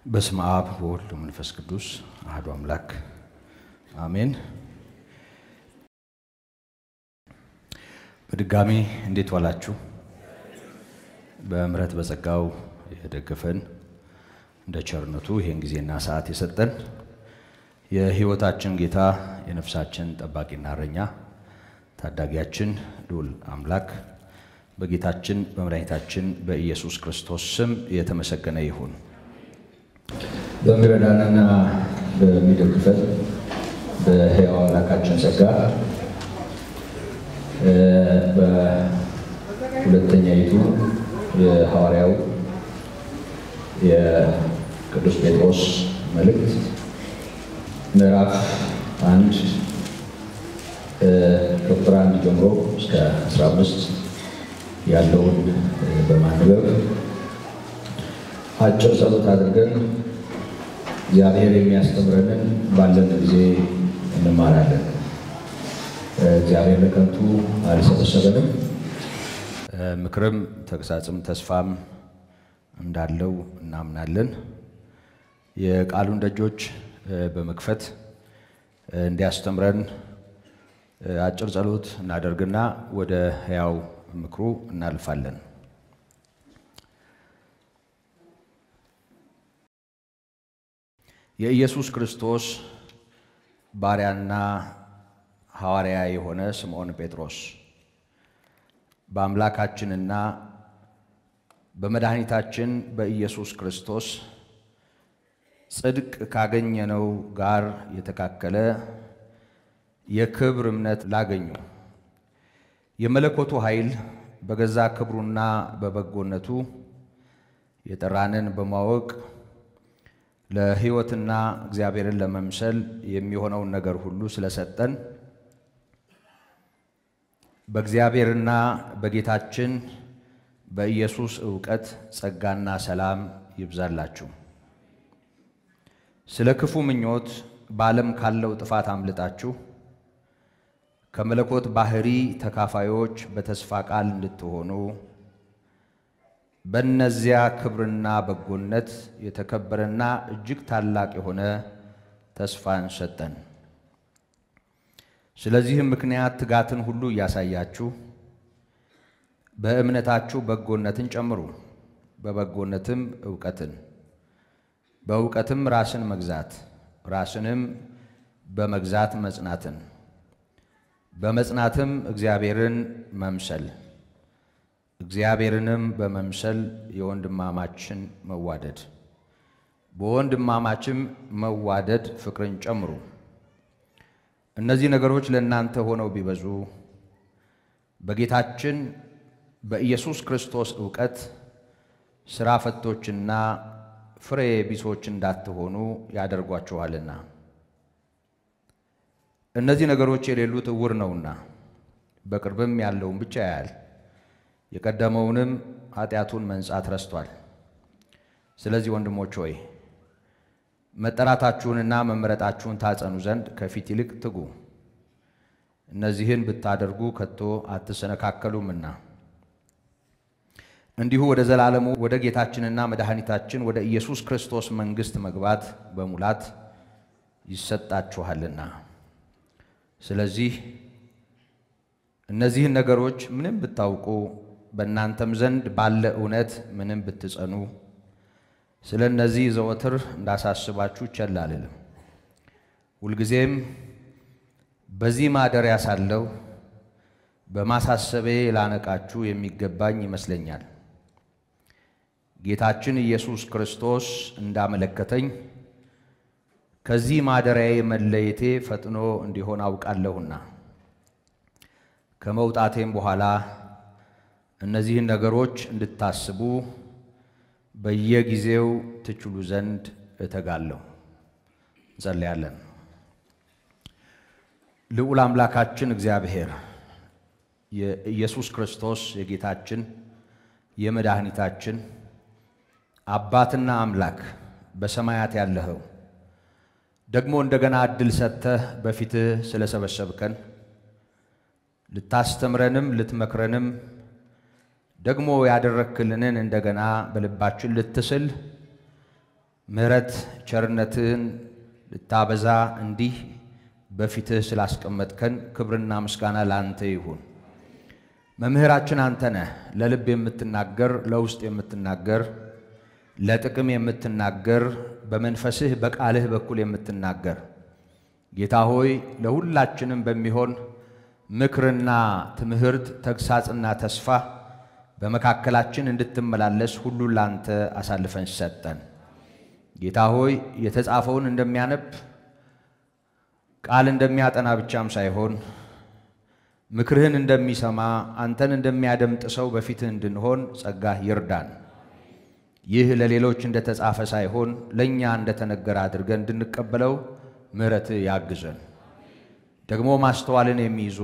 በስመ አብ ወወልድ ወመንፈስ ቅዱስ አሐዱ አምላክ አሜን። በድጋሚ እንዴት ዋላችሁ? በምህረት በጸጋው የደገፈን እንደ ቸርነቱ ይሄን ጊዜና ሰዓት የሰጠን የሕይወታችን ጌታ የነፍሳችን ጠባቂና እረኛ ታዳጊያችን ልዑል አምላክ በጌታችን በመድኃኒታችን በኢየሱስ ክርስቶስ ስም የተመሰገነ ይሁን። በሚረዳንና በሚደግፈን በሕያው አምላካችን ጸጋ በሁለተኛይቱ የሐዋርያው የቅዱስ ጴጥሮስ መልእክት ምዕራፍ 1 ከቁጥር 1 ጀምሮ እስከ 15 ያለውን በማንበብ አጭር ጸሎት አድርገን እግዚአብሔር የሚያስተምረንን ባለን ጊዜ እንማራለን። እግዚአብሔር ለከንቱ አልሰበሰበንም። ምክርም ተግሳጽም ተስፋም እንዳለው እናምናለን። የቃሉን ደጆች በመክፈት እንዲያስተምረን አጭር ጸሎት እናደርግና ወደ ሕያው ምክሩ እናልፋለን። የኢየሱስ ክርስቶስ ባሪያና ሐዋርያ የሆነ ስምዖን ጴጥሮስ በአምላካችንና በመድኃኒታችን በኢየሱስ ክርስቶስ ጽድቅ ካገኘነው ጋር የተካከለ የክብር እምነት ላገኙ የመለኮቱ ኃይል በገዛ ክብሩና በበጎነቱ የጠራንን በማወቅ ለሕይወትና እግዚአብሔርን ለመምሰል የሚሆነውን ነገር ሁሉ ስለሰጠን በእግዚአብሔርና በጌታችን በኢየሱስ ዕውቀት ጸጋና ሰላም ይብዛላችሁ። ስለ ክፉ ምኞት በዓለም ካለው ጥፋት አምልጣችሁ ከመለኮት ባህሪ ተካፋዮች በተስፋ ቃል እንድትሆኑ በእነዚያ ክብርና በጎነት የተከበረና እጅግ ታላቅ የሆነ ተስፋን ሰጠን። ስለዚህም ምክንያት ትጋትን ሁሉ እያሳያችሁ በእምነታችሁ በጎነትን ጨምሩ፣ በበጎነትም ዕውቀትን፣ በዕውቀትም ራስን መግዛት፣ ራስንም በመግዛት መጽናትን፣ በመጽናትም እግዚአብሔርን መምሰል፣ እግዚአብሔርንም በመምሰል የወንድማማችን መዋደድ፣ በወንድማማችም መዋደድ ፍቅርን ጨምሩ። እነዚህ ነገሮች ለእናንተ ሆነው ቢበዙ በጌታችን በኢየሱስ ክርስቶስ ዕውቀት ሥራ ፈቶችና ፍሬ ቢሶች እንዳትሆኑ ያደርጓችኋልና። እነዚህ ነገሮች የሌሉት ዕውር ነውና በቅርብም ያለውን ብቻ ያያል፣ የቀደመውንም ኃጢአቱን መንጻት ረስቷል። ስለዚህ ወንድሞች ሆይ መጠራታችሁንና መመረጣችሁን ታጸኑ ዘንድ ከፊት ይልቅ ትጉ። እነዚህን ብታደርጉ ከቶ አትሰነካከሉምና እንዲሁ ወደ ዘላለሙ ወደ ጌታችንና መድኃኒታችን ወደ ኢየሱስ ክርስቶስ መንግሥት መግባት በሙላት ይሰጣችኋልና። ስለዚህ እነዚህን ነገሮች ምንም ብታውቁ በእናንተም ዘንድ ባለ እውነት ምንም ብትጸኑ ስለ እነዚህ ዘወትር እንዳሳስባችሁ ቸል አልልም። ሁልጊዜም በዚህ ማደሪያ ሳለሁ በማሳሰቤ ላነቃችሁ የሚገባኝ ይመስለኛል። ጌታችን ኢየሱስ ክርስቶስ እንዳመለከተኝ ከዚህ ማደሪያዬ መለየቴ ፈጥኖ እንዲሆን አውቃለሁና ከመውጣቴም በኋላ እነዚህን ነገሮች እንድታስቡ በየጊዜው ትችሉ ዘንድ እተጋለሁ። እንጸልያለን። ልዑል አምላካችን እግዚአብሔር የኢየሱስ ክርስቶስ የጌታችን የመድኃኒታችን አባትና አምላክ በሰማያት ያለኸው ደግሞ እንደገና ዕድል ሰጥተህ በፊትህ ስለሰበሰብከን ልታስተምረንም ልትመክረንም ደግሞ ያደረክልንን እንደገና በልባችን ልትስል ምሕረት ቸርነትህን ልታበዛ እንዲህ በፊትህ ስላስቀመጥከን ክብርና ምስጋና ላንተ ይሁን። መምህራችን አንተ ነህ። ለልብ የምትናገር፣ ለውስጥ የምትናገር፣ ለጥቅም የምትናገር፣ በመንፈስህ በቃልህ በኩል የምትናገር ጌታ ሆይ ለሁላችንም በሚሆን ምክርና ትምህርት ተግሳጽና ተስፋ በመካከላችን እንድትመላለስ ሁሉ ላንተ አሳልፈን ሰጠን። ጌታ ሆይ የተጻፈውን እንደሚያነብ ቃል እንደሚያጠና ብቻም ሳይሆን ምክርህን እንደሚሰማ አንተን እንደሚያደምጥ ሰው በፊትህ እንድንሆን ጸጋህ ይርዳን። ይህ ለሌሎች እንደተጻፈ ሳይሆን ለኛ እንደተነገረ አድርገን እንድንቀበለው ምሕረትህ ያግዘን። ደግሞ ማስተዋልን የሚይዙ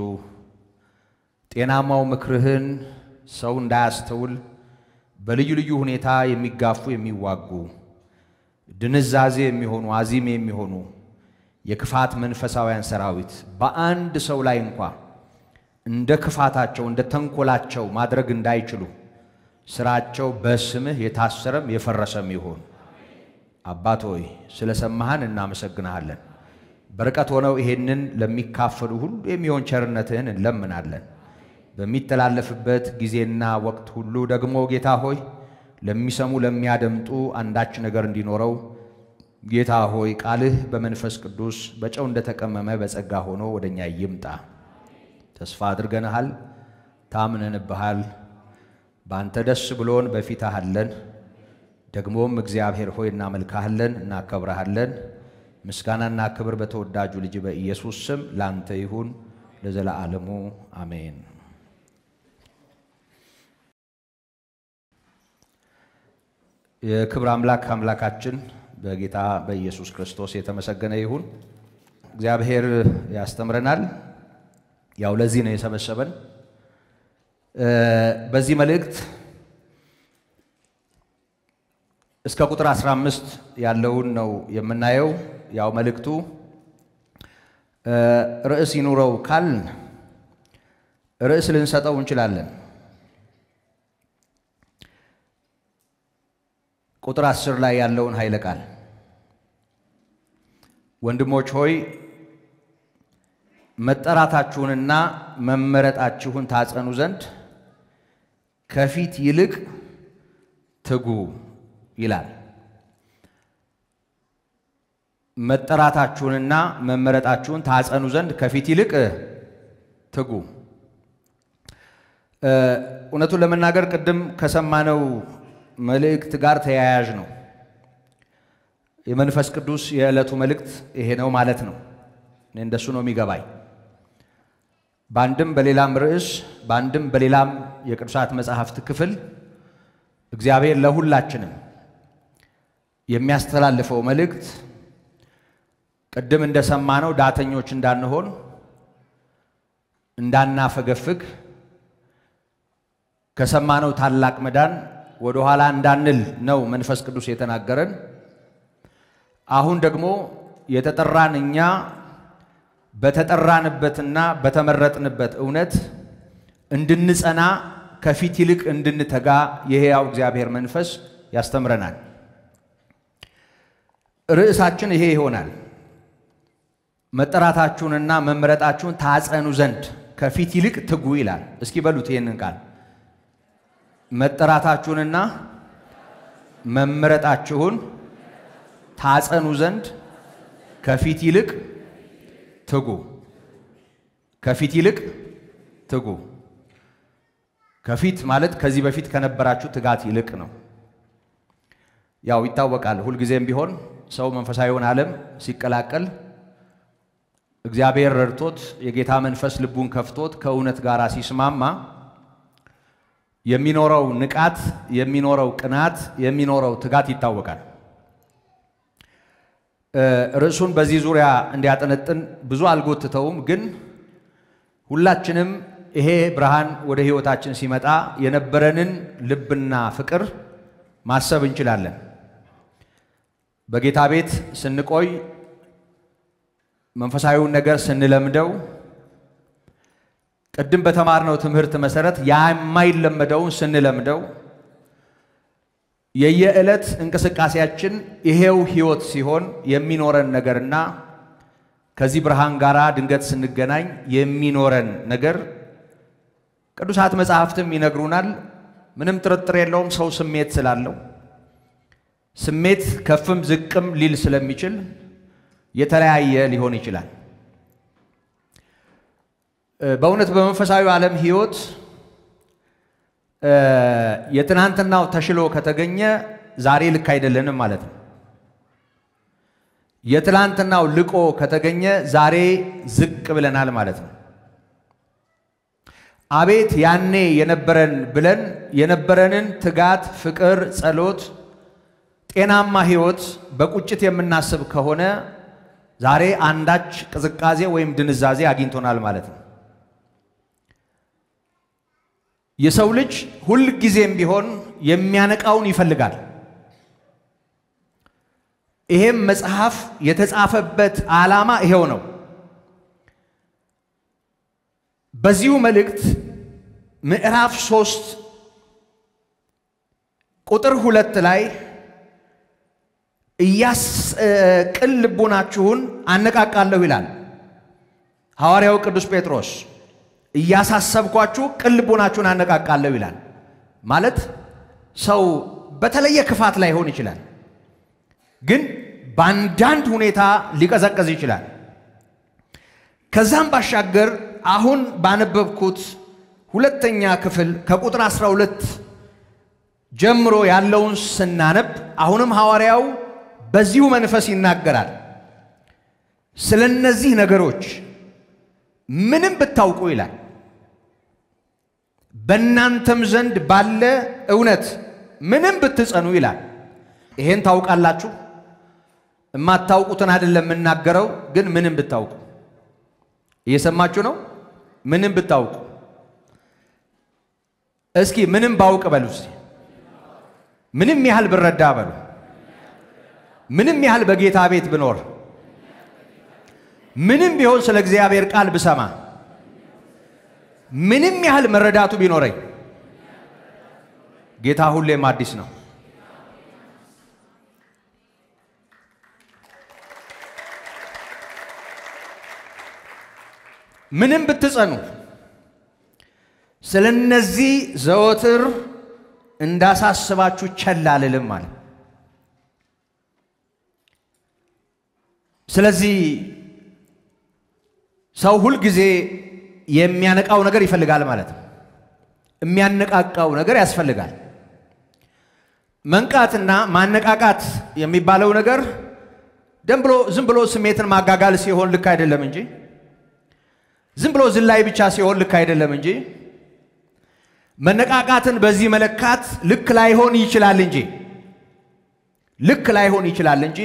ጤናማው ምክርህን ሰው እንዳያስተውል በልዩ ልዩ ሁኔታ የሚጋፉ የሚዋጉ ድንዛዜ የሚሆኑ አዚም የሚሆኑ የክፋት መንፈሳውያን ሰራዊት በአንድ ሰው ላይ እንኳ እንደ ክፋታቸው እንደ ተንኮላቸው ማድረግ እንዳይችሉ ስራቸው በስምህ የታሰረም የፈረሰም ይሁን። አባት ሆይ ስለሰማህን እናመሰግናለን። በርቀት ሆነው ይሄንን ለሚካፈሉ ሁሉ የሚሆን ቸርነትህን እንለምናለን። በሚተላለፍበት ጊዜና ወቅት ሁሉ ደግሞ ጌታ ሆይ ለሚሰሙ ለሚያደምጡ አንዳች ነገር እንዲኖረው ጌታ ሆይ ቃልህ በመንፈስ ቅዱስ በጨው እንደተቀመመ በጸጋ ሆኖ ወደኛ ይምጣ። ተስፋ አድርገናል፣ ታምነንብሃል። በአንተ ደስ ብሎን በፊትህ አለን። ደግሞም እግዚአብሔር ሆይ እናመልክሃለን፣ እናከብረሃለን። ምስጋናና ክብር በተወዳጁ ልጅ በኢየሱስ ስም ላንተ ይሁን ለዘለዓለሙ አሜን። የክብር አምላክ አምላካችን በጌታ በኢየሱስ ክርስቶስ የተመሰገነ ይሁን። እግዚአብሔር ያስተምረናል። ያው ለዚህ ነው የሰበሰበን። በዚህ መልእክት እስከ ቁጥር 15 ያለውን ነው የምናየው። ያው መልእክቱ ርዕስ ይኑረው ካልን ርዕስ ልንሰጠው እንችላለን። ቁጥር 10 ላይ ያለውን ኃይለ ቃል ወንድሞች ሆይ መጠራታችሁንና መመረጣችሁን ታጸኑ ዘንድ ከፊት ይልቅ ትጉ ይላል። መጠራታችሁንና መመረጣችሁን ታጸኑ ዘንድ ከፊት ይልቅ ትጉ። እውነቱን ለመናገር ቅድም ከሰማነው መልእክት ጋር ተያያዥ ነው። የመንፈስ ቅዱስ የዕለቱ መልእክት ይሄ ነው ማለት ነው። እኔ እንደሱ ነው የሚገባኝ። በአንድም በሌላም ርዕስ በአንድም በሌላም የቅዱሳት መጻሕፍት ክፍል እግዚአብሔር ለሁላችንም የሚያስተላልፈው መልእክት ቅድም እንደሰማነው ዳተኞች እንዳንሆን እንዳናፈገፍግ ከሰማነው ታላቅ መዳን ወደ ኋላ እንዳንል ነው መንፈስ ቅዱስ የተናገረን። አሁን ደግሞ የተጠራን እኛ በተጠራንበትና በተመረጥንበት እውነት እንድንጸና ከፊት ይልቅ እንድንተጋ የሕያው እግዚአብሔር መንፈስ ያስተምረናል። ርዕሳችን ይሄ ይሆናል። መጠራታችሁንና መመረጣችሁን ታጸኑ ዘንድ ከፊት ይልቅ ትጉ ይላል። እስኪ በሉት ይሄንን ቃል። መጠራታችሁንና መመረጣችሁን ታጸኑ ዘንድ ከፊት ይልቅ ትጉ። ከፊት ይልቅ ትጉ። ከፊት ማለት ከዚህ በፊት ከነበራችሁ ትጋት ይልቅ ነው። ያው ይታወቃል። ሁልጊዜም ቢሆን ሰው መንፈሳዊውን ዓለም ሲቀላቀል እግዚአብሔር ረድቶት የጌታ መንፈስ ልቡን ከፍቶት ከእውነት ጋር ሲስማማ የሚኖረው ንቃት፣ የሚኖረው ቅናት፣ የሚኖረው ትጋት ይታወቃል። ርዕሱን በዚህ ዙሪያ እንዲያጠነጥን ብዙ አልጎትተውም፣ ግን ሁላችንም ይሄ ብርሃን ወደ ሕይወታችን ሲመጣ የነበረንን ልብና ፍቅር ማሰብ እንችላለን። በጌታ ቤት ስንቆይ መንፈሳዊውን ነገር ስንለምደው ቅድም በተማርነው ትምህርት መሰረት የማይለመደውን ስንለምደው የየዕለት እንቅስቃሴያችን ይሄው ህይወት ሲሆን የሚኖረን ነገርና ከዚህ ብርሃን ጋራ ድንገት ስንገናኝ የሚኖረን ነገር ቅዱሳት መጻሕፍትም ይነግሩናል። ምንም ጥርጥር የለውም ሰው ስሜት ስላለው ስሜት ከፍም ዝቅም ሊል ስለሚችል የተለያየ ሊሆን ይችላል። በእውነት በመንፈሳዊ ዓለም ህይወት የትናንትናው ተሽሎ ከተገኘ ዛሬ ልክ አይደለንም ማለት ነው። የትናንትናው ልቆ ከተገኘ ዛሬ ዝቅ ብለናል ማለት ነው። አቤት ያኔ የነበረን ብለን የነበረንን ትጋት፣ ፍቅር፣ ጸሎት፣ ጤናማ ህይወት በቁጭት የምናስብ ከሆነ ዛሬ አንዳች ቅዝቃዜ ወይም ድንዛዜ አግኝቶናል ማለት ነው። የሰው ልጅ ሁል ጊዜም ቢሆን የሚያነቃውን ይፈልጋል። ይሄም መጽሐፍ የተጻፈበት ዓላማ ይሄው ነው። በዚሁ መልእክት ምዕራፍ 3 ቁጥር 2 ላይ ቅን ልቡናችሁን አነቃቃለሁ ይላል ሐዋርያው ቅዱስ ጴጥሮስ። እያሳሰብኳችሁ ቅን ልቡናችሁን አነቃቃለሁ ይላል ማለት ሰው በተለየ ክፋት ላይ ሆን ይችላል፣ ግን በአንዳንድ ሁኔታ ሊቀዘቅዝ ይችላል። ከዛም ባሻገር አሁን ባነበብኩት ሁለተኛ ክፍል ከቁጥር 12 ጀምሮ ያለውን ስናነብ አሁንም ሐዋርያው በዚሁ መንፈስ ይናገራል። ስለነዚህ ነገሮች ምንም ብታውቁ ይላል በእናንተም ዘንድ ባለ እውነት ምንም ብትጸኑ ይላል። ይሄን ታውቃላችሁ። የማታውቁትን አይደለም የምናገረው፣ ግን ምንም ብታውቁ። እየሰማችሁ ነው? ምንም ብታውቁ። እስኪ ምንም ባውቅ በሉ። ምንም ያህል ብረዳ በሉ። ምንም ያህል በጌታ ቤት ብኖር፣ ምንም ቢሆን ስለ እግዚአብሔር ቃል ብሰማ፣ ምንም ያህል መረዳቱ ቢኖረኝ ጌታ ሁሌም አዲስ ነው። ምንም ብትጸኑ ስለነዚህ ዘወትር እንዳሳስባችሁ ቸል አልልም ማለት። ስለዚህ ሰው ሁል ጊዜ የሚያነቃው ነገር ይፈልጋል ማለት ነው። የሚያነቃቃው ነገር ያስፈልጋል። መንቃትና ማነቃቃት የሚባለው ነገር ዝም ብሎ ስሜትን ማጋጋል ሲሆን ልክ አይደለም እንጂ፣ ዝም ብሎ ዝላይ ብቻ ሲሆን ልክ አይደለም እንጂ፣ መነቃቃትን በዚህ መለካት ልክ ላይሆን ይችላል እንጂ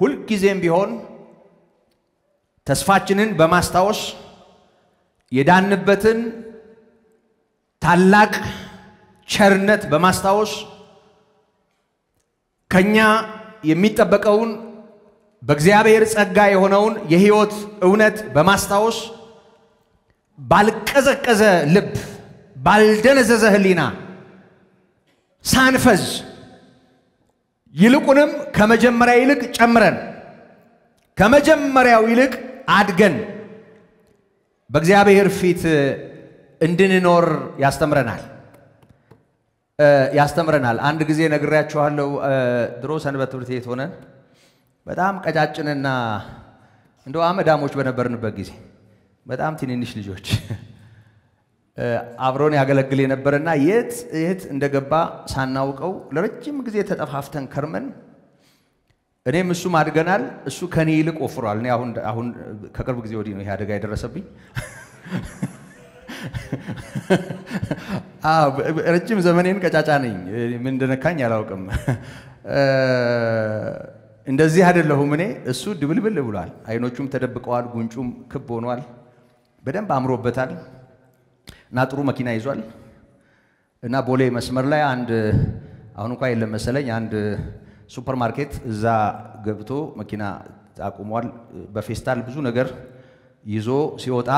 ሁል ጊዜም ቢሆን ተስፋችንን በማስታወስ የዳንበትን ታላቅ ቸርነት በማስታወስ ከኛ የሚጠበቀውን በእግዚአብሔር ጸጋ የሆነውን የሕይወት እውነት በማስታወስ ባልቀዘቀዘ ልብ ባልደነዘዘ ሕሊና ሳንፈዝ ይልቁንም ከመጀመሪያ ይልቅ ጨምረን ከመጀመሪያው ይልቅ አድገን በእግዚአብሔር ፊት እንድንኖር ያስተምረናል። አንድ ጊዜ ነግሬያችኋለሁ። ድሮ ሰንበት ትምህርት ቤት ሆነን በጣም ቀጫጭንና እንደው አመዳሞች በነበርንበት ጊዜ በጣም ትንንሽ ልጆች አብሮን ያገለግል የነበረና የት እንደገባ ሳናውቀው ለረጅም ጊዜ ተጠፋፍተን ከርመን እኔም እሱም አድገናል። እሱ ከኔ ይልቅ ወፍሯል። እኔ አሁን ከቅርብ ጊዜ ወዲህ ነው ይሄ አደጋ የደረሰብኝ። ረጅም ዘመኔን ቀጫጫ ነኝ። ምን እንደነካኝ አላውቅም። እንደዚህ አይደለሁም እኔ። እሱ ድብልብል ብሏል። አይኖቹም ተደብቀዋል፣ ጉንጩም ክብ ሆኗል። በደንብ አምሮበታል እና ጥሩ መኪና ይዟል እና ቦሌ መስመር ላይ አሁን እንኳን የለም መሰለኝ አንድ ሱፐርማርኬት እዛ ገብቶ መኪና አቁሟል። በፌስታል ብዙ ነገር ይዞ ሲወጣ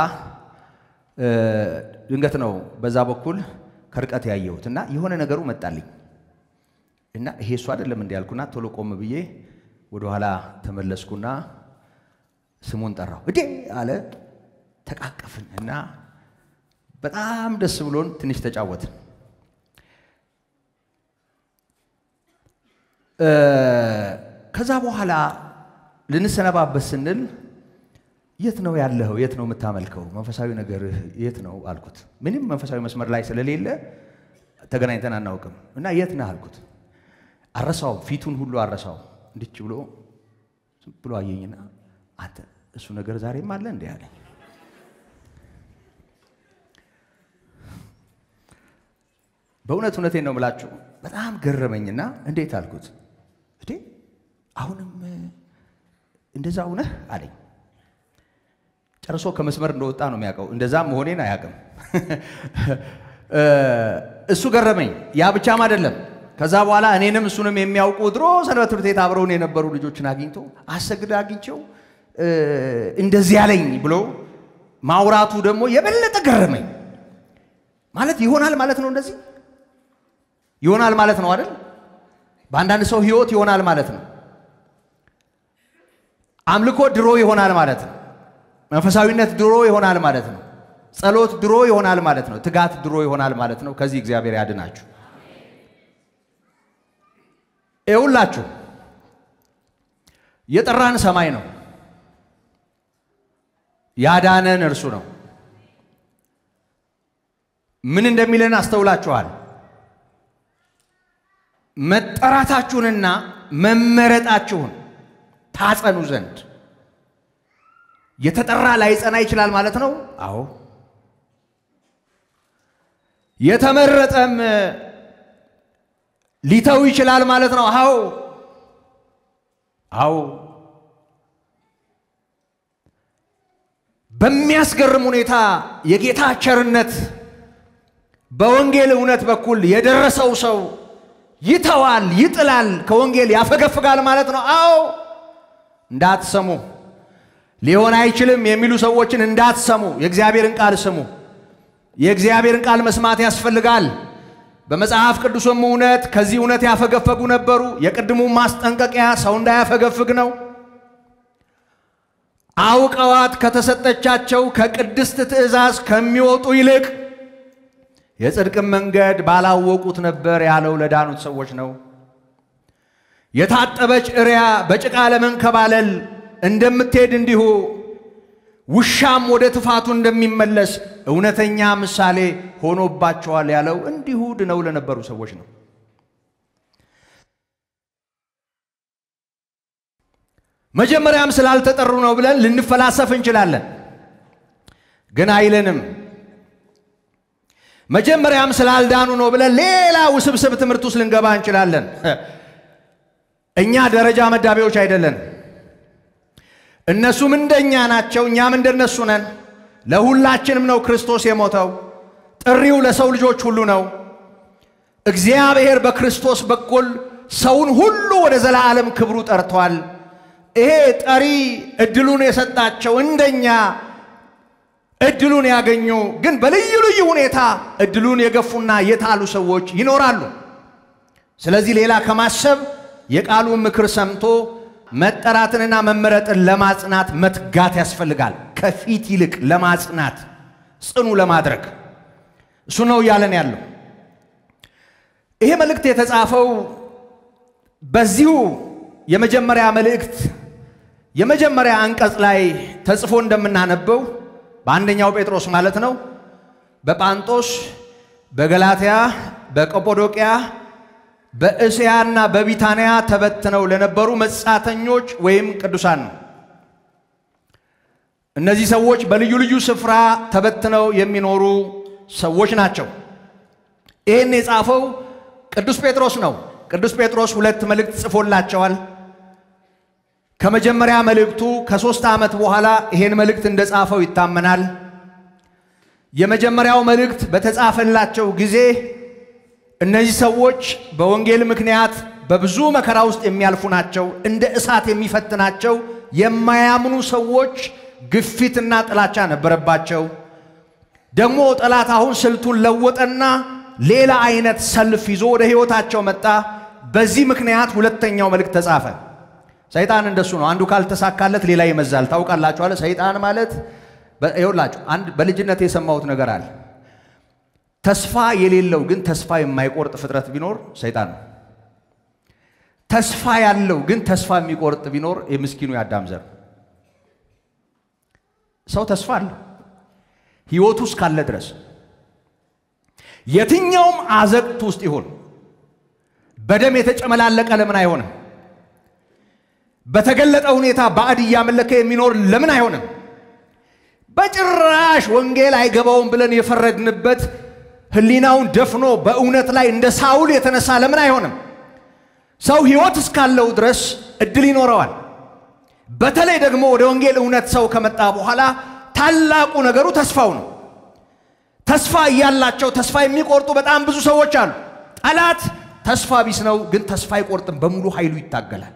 ድንገት ነው በዛ በኩል ከርቀት ያየሁት እና የሆነ ነገሩ መጣልኝ እና ይሄ እሱ አይደለም እንዴ ያልኩና ቶሎ ቆም ብዬ ወደ ኋላ ተመለስኩና ስሙን ጠራው። እዴ አለ። ተቃቀፍን እና በጣም ደስ ብሎን ትንሽ ተጫወትን። ከዛ በኋላ ልንሰነባበት ስንል የት ነው ያለኸው? የት ነው የምታመልከው? መንፈሳዊ ነገር የት ነው አልኩት። ምንም መንፈሳዊ መስመር ላይ ስለሌለ ተገናኝተን አናውቅም እና የት ነህ አልኩት። አረሳው፣ ፊቱን ሁሉ አረሳው። እንድች ብሎ አየኝና አንተ እሱ ነገር ዛሬም አለ እንዴ አለኝ። በእውነት እውነቴን ነው የምላችሁ በጣም ገረመኝና እንዴት አልኩት። እዴ አሁንም እንደዛው ነህ አለኝ። ጨርሶ ከመስመር እንደወጣ ነው የሚያውቀው። እንደዛም መሆኔን አያውቅም። እሱ ገረመኝ። ያ ብቻም አይደለም። ከዛ በኋላ እኔንም እሱንም የሚያውቁ ድሮ ሰንበት ትምህርት ቤት አብረውን የነበሩ ልጆችን አግኝቶ አሰግድ አግኝቸው እንደዚህ ያለኝ ብሎ ማውራቱ ደግሞ የበለጠ ገረመኝ። ማለት ይሆናል ማለት ነው፣ እንደዚህ ይሆናል ማለት ነው አይደል? በአንዳንድ ሰው ህይወት ይሆናል ማለት ነው። አምልኮ ድሮ ይሆናል ማለት ነው። መንፈሳዊነት ድሮ ይሆናል ማለት ነው። ጸሎት ድሮ ይሆናል ማለት ነው። ትጋት ድሮ ይሆናል ማለት ነው። ከዚህ እግዚአብሔር ያድናችሁ። ይኸውላችሁ የጠራን ሰማይ ነው። ያዳነን እርሱ ነው። ምን እንደሚለን አስተውላችኋል? መጠራታችሁንና መመረጣችሁን ታጸኑ ዘንድ። የተጠራ ላይጸና ይችላል ማለት ነው። አዎ። የተመረጠም ሊተው ይችላል ማለት ነው። አዎ አዎ። በሚያስገርም ሁኔታ የጌታ ቸርነት በወንጌል እውነት በኩል የደረሰው ሰው ይተዋል፣ ይጥላል፣ ከወንጌል ያፈገፍጋል ማለት ነው። አዎ። እንዳትሰሙ፣ ሊሆን አይችልም የሚሉ ሰዎችን እንዳትሰሙ፣ የእግዚአብሔርን ቃል ስሙ። የእግዚአብሔርን ቃል መስማት ያስፈልጋል። በመጽሐፍ ቅዱስም እውነት ከዚህ እውነት ያፈገፈጉ ነበሩ። የቅድሙ ማስጠንቀቂያ ሰው እንዳያፈገፍግ ነው። አውቀዋት ከተሰጠቻቸው ከቅድስት ትእዛዝ ከሚወጡ ይልቅ የጽድቅን መንገድ ባላወቁት ነበር ያለው ለዳኑት ሰዎች ነው። የታጠበች እሪያ በጭቃ ለመንከባለል እንደምትሄድ እንዲሁ ውሻም ወደ ትፋቱ እንደሚመለስ እውነተኛ ምሳሌ ሆኖባቸዋል ያለው እንዲሁ ድነው ለነበሩ ሰዎች ነው። መጀመሪያም ስላልተጠሩ ነው ብለን ልንፈላሰፍ እንችላለን፣ ግን አይለንም። መጀመሪያም ስላልዳኑ ነው ብለን ሌላ ውስብስብ ትምህርት ውስጥ ልንገባ እንችላለን። እኛ ደረጃ መዳቢዎች አይደለን። እነሱም እንደኛ ናቸው፣ እኛም እንደነሱ ነን። ለሁላችንም ነው ክርስቶስ የሞተው። ጥሪው ለሰው ልጆች ሁሉ ነው። እግዚአብሔር በክርስቶስ በኩል ሰውን ሁሉ ወደ ዘላለም ክብሩ ጠርቷል። ይሄ ጠሪ እድሉን የሰጣቸው እንደኛ እድሉን ያገኙ ግን በልዩ ልዩ ሁኔታ እድሉን የገፉና የታሉ ሰዎች ይኖራሉ። ስለዚህ ሌላ ከማሰብ የቃሉን ምክር ሰምቶ መጠራትንና መመረጥን ለማጽናት መትጋት ያስፈልጋል። ከፊት ይልቅ ለማጽናት ጽኑ ለማድረግ እሱ ነው ያለን ያለው። ይሄ መልእክት የተጻፈው በዚሁ የመጀመሪያ መልእክት የመጀመሪያ አንቀጽ ላይ ተጽፎ እንደምናነበው በአንደኛው ጴጥሮስ ማለት ነው በጳንጦስ፣ በገላትያ፣ በቀጶዶቅያ፣ በእስያና በቢታንያ ተበትነው ለነበሩ መጻተኞች ወይም ቅዱሳን ነው። እነዚህ ሰዎች በልዩ ልዩ ስፍራ ተበትነው የሚኖሩ ሰዎች ናቸው። ይህን የጻፈው ቅዱስ ጴጥሮስ ነው። ቅዱስ ጴጥሮስ ሁለት መልእክት ጽፎላቸዋል። ከመጀመሪያ መልእክቱ ከ3 ዓመት በኋላ ይሄን መልእክት እንደጻፈው ይታመናል። የመጀመሪያው መልእክት በተጻፈላቸው ጊዜ እነዚህ ሰዎች በወንጌል ምክንያት በብዙ መከራ ውስጥ የሚያልፉ ናቸው። እንደ እሳት የሚፈትናቸው የማያምኑ ሰዎች ግፊትና ጥላቻ ነበረባቸው። ደግሞ ጠላት አሁን ስልቱን ለወጠና ሌላ አይነት ሰልፍ ይዞ ወደ ሕይወታቸው መጣ። በዚህ ምክንያት ሁለተኛው መልእክት ተጻፈ። ሰይጣን እንደሱ ነው። አንዱ ካልተሳካለት ሌላ ይመዛል። ታውቃላችሁ አለ ሰይጣን ማለት ይኸውላችሁ አንድ በልጅነት የሰማሁት ነገር አለ። ተስፋ የሌለው ግን ተስፋ የማይቆርጥ ፍጥረት ቢኖር ሰይጣን ነው። ተስፋ ያለው ግን ተስፋ የሚቆርጥ ቢኖር የምስኪኑ ያዳም ዘር። ሰው ተስፋ አለው ሕይወቱ እስካለ ድረስ የትኛውም አዘቅት ውስጥ ይሆን በደም የተጨመላለቀ ለምን አይሆንም? በተገለጠ ሁኔታ ባዕድ እያመለከ የሚኖር ለምን አይሆንም? በጭራሽ ወንጌል አይገባውም ብለን የፈረድንበት ህሊናውን ደፍኖ በእውነት ላይ እንደ ሳውል የተነሳ ለምን አይሆንም? ሰው ሕይወት እስካለው ድረስ እድል ይኖረዋል። በተለይ ደግሞ ወደ ወንጌል እውነት ሰው ከመጣ በኋላ ታላቁ ነገሩ ተስፋው ነው። ተስፋ ያላቸው ተስፋ የሚቆርጡ በጣም ብዙ ሰዎች አሉ። ጠላት ተስፋ ቢስ ነው ግን ተስፋ አይቆርጥም። በሙሉ ኃይሉ ይታገላል።